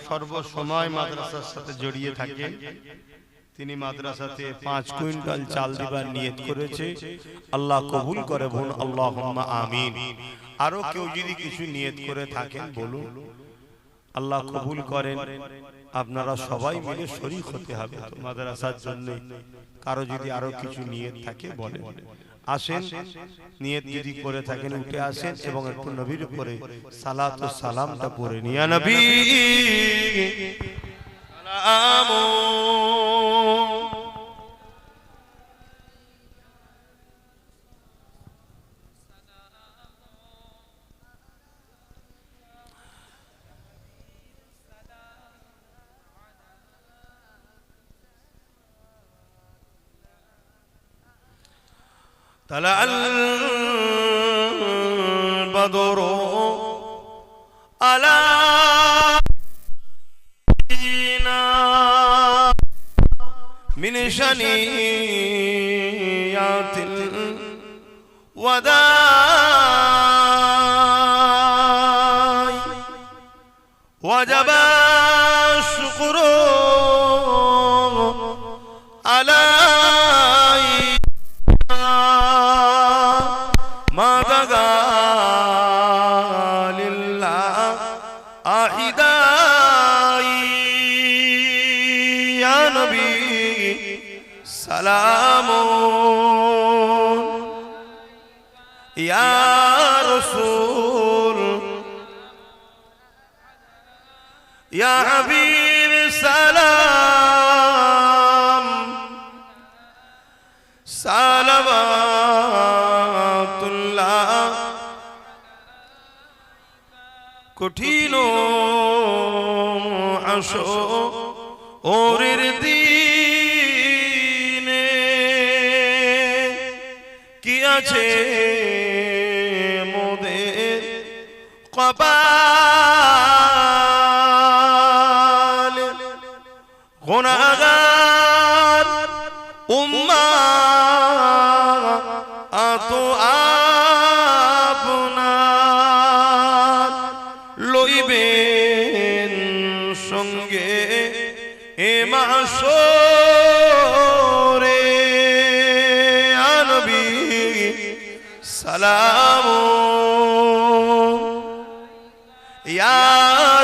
Speaker 1: সর্বসময় মাদ্রাসার সাথে জড়িয়ে থাকে। তিনি মাদ্রাসাতে 5 কুইন্টাল চাল দিবার নিয়ত করেছে। আল্লাহ কবুল করে বোন, আল্লাহুম্মা আমিন। আরো কেউ যদি কিছু নিয়ত করে থাকেন বলুন, আল্লাহ কবুল করেন। আপনারা সবাই মিলে শরীক হতে হবে মাদ্রাসার জন্য। কারো যদি আরো কিছু নিয়ত থাকে বলেন। আসেন, নিয়ত যদি করে থাকেন উঠে আসেন এবং একটু নবীর উপরে সালাত ও সালামটা পড়ে নিন। ইয়া নবী সালামু طلع البدر علينا من شنيات الوداع وجب الشكر علينا ما بقى لله أعدائي يا نبي سلام يا رسول يا حبيب سلام সালাওয়াতুল্লাহ। কঠিন আসরের দিনে কি আছে মোদের কপাল, গুনাহগার উম্মাহ তো আপনার লইবেন সঙ্গে এ মাহশরে। ইয়া নবী সালাম ইয়া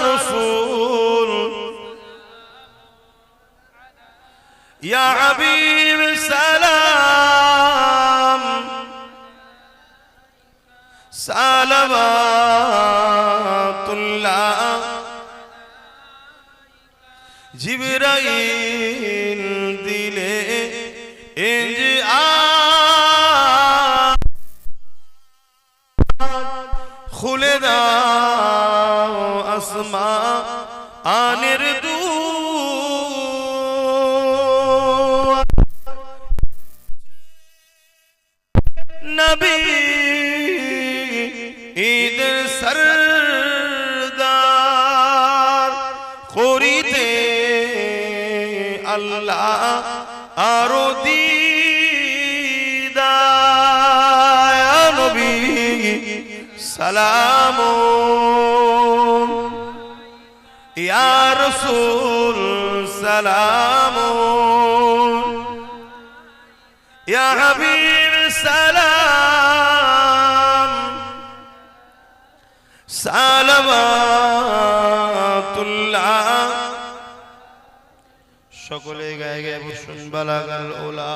Speaker 1: রাসূল ইয়া হাবিব সালাম সালাওয়াতুল্লাহ। জিবরাইল দিলে এনজি খুলে দাও আসমানের নবী ঈদের সরদার করিতে আল্লাহ আরো দিদার। ইয়া নবী সালাম ইয়া রাসূল সালাম ইয়া হাবিব সালাম সালাওয়াতুল্লাহ। সকলে গায়ে গায়ে বসুন। বালাগাল উলা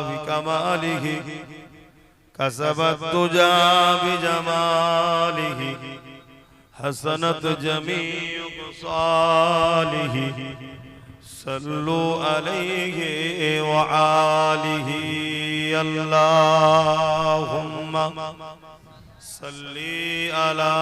Speaker 1: বিকামালিহি كسبت تجا بجماله حسنت جميع خصاله صلوا عليه وآله اللهم صل على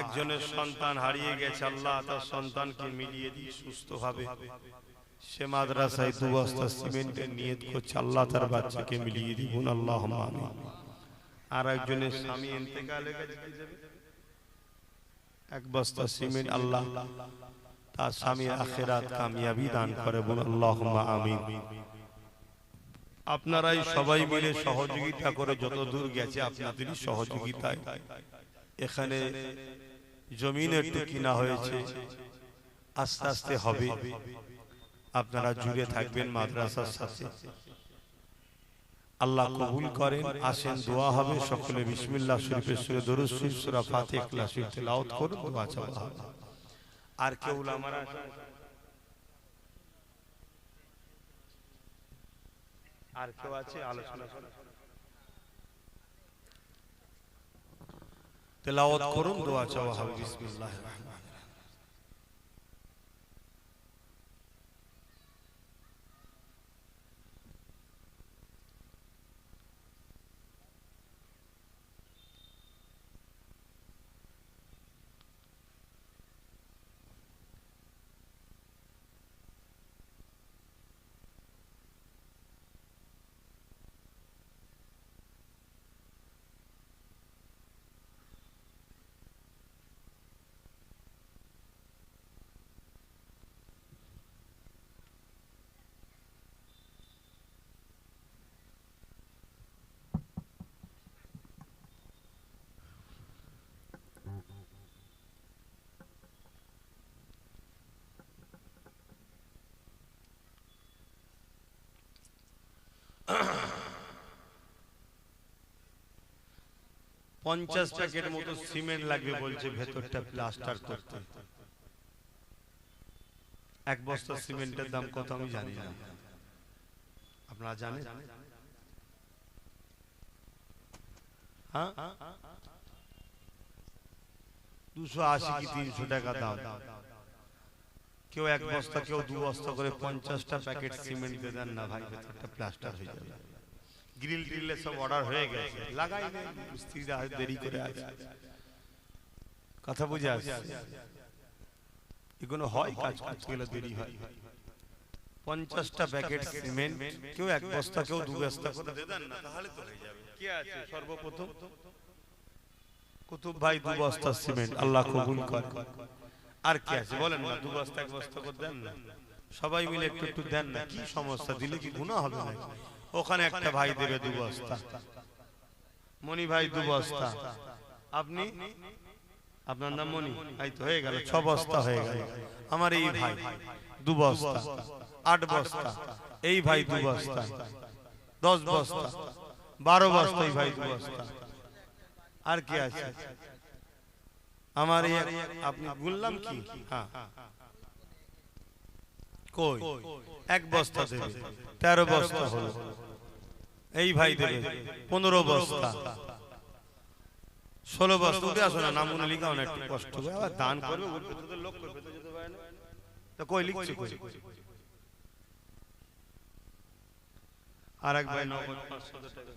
Speaker 1: একজনের সন্তান হারিয়ে গেছে, আল্লাহ তার সন্তানকে মিলিয়ে দিয়ে সুস্থভাবে সে মাদ্রাসায় 2 বস্তা সিমেন্টের নিয়ত করছে, আল্লাহ তার বাচ্চাকে মিলিয়ে দিবেন, আল্লাহুম্মা আমিন। আর একজনের স্বামী ইন্তেকাল হয়ে গেছে, 1 বস্তা সিমেন্ট, আল্লাহ তার স্বামীর আখিরাত কামিয়াবি দান করে, বলুন আল্লাহুম্মা আমিন। আপনারাই সবাই মিলে সহযোগিতা করে যত দূর গেছে আপনাদেরই সহযোগিতায় এখানে জমিন একটু কিনা হয়েছে, আস্তে আস্তে হবে, আপনারা জুড়ে থাকবেন মাদ্রাসার সাথে, আল্লাহ কবুল করেন। আসেন দোয়া হবে, সকলে বিসমিল্লাহ শরীফের সূরা দরুদ শরীফ সূরা ফাতিহা ইখলাস শরীফ তেলাওয়াত করুন, দোয়া চাওয়া হবে। আর কেউ উলামারা আর কেউ আছে আলোচনা করুন, তেলাওয়াত করুন, দোয়া চাওয়া হবে। বিসমিল্লাহির রহমানির রহিম। পঞ্চাশ প্যাকেট মতো সিমেন্ট লাগবে বলছে, ভেতরটা প্লাস্টার করতে। 1 বস্তা সিমেন্টের দাম কত আমি জানি না, আপনারা জানেন? হ্যাঁ, 280 কি 300 টাকা দাম। কেউ 1 বস্তা, কেউ 2 বস্তা করে 50টা প্যাকেট সিমেন্ট দিয়ে দেন না ভাই, ভেতরটা প্লাস্টার হয়ে যাবে। গ্রিল ড্রিলে সব অর্ডার হয়ে গেছে, লাগাই নেই, মিস্ত্রিরা দেরি করে আছে। কথা বুঝে আসছে? এগুলো হয়, কাজ করতে গেলে দেরি হয়। 50টা প্যাকেট সিমেন্ট, কেউ 1 বস্তা, কেউ 2 বস্তা করে দিয়ে দেন না, তাহলে তো হয়ে যাবে। কে আছে সর্বপ্রথম? কুতুব ভাই 2 বস্তা সিমেন্ট, আল্লাহ কবুল করে। আর কে আছে বলেন না? 2 বস্তা 1 বস্তা করে দেন না, সবাই মিলে একটু একটু দেন না। কি সমস্যা, দিলে কি গুনাহ হবে না? ওখানে একটা ভাই দেবে 2 বস্তা, মনি ভাই 2 বস্তা, আপনি, আপনার নাম মনি, এই তো হয়ে গেল, 6 বস্তা হয়ে গেল। আমার এই ভাই 2 বস্তা, 8 বস্তা, এই ভাই 2 বস্তা, 10 বস্তা, 12 বস্তা, এই ভাই 2 বস্তা। আর কি আছে? আমার এই আপনি বললাম কি, হ্যাঁ কই 1 বস্তা দেবে, 13 বস্তা হলো। এই ভাই দেবে 15 বস্তা, 16 বস্তা। উঠে আসো না, নামগুলো লিখাও না, একটু কষ্ট করে, আবার দান করবে, তোদের লোক করবে তো যেতে পারে না, তো কই লিখছি কই? আর এক ভাই 9 500 টাকা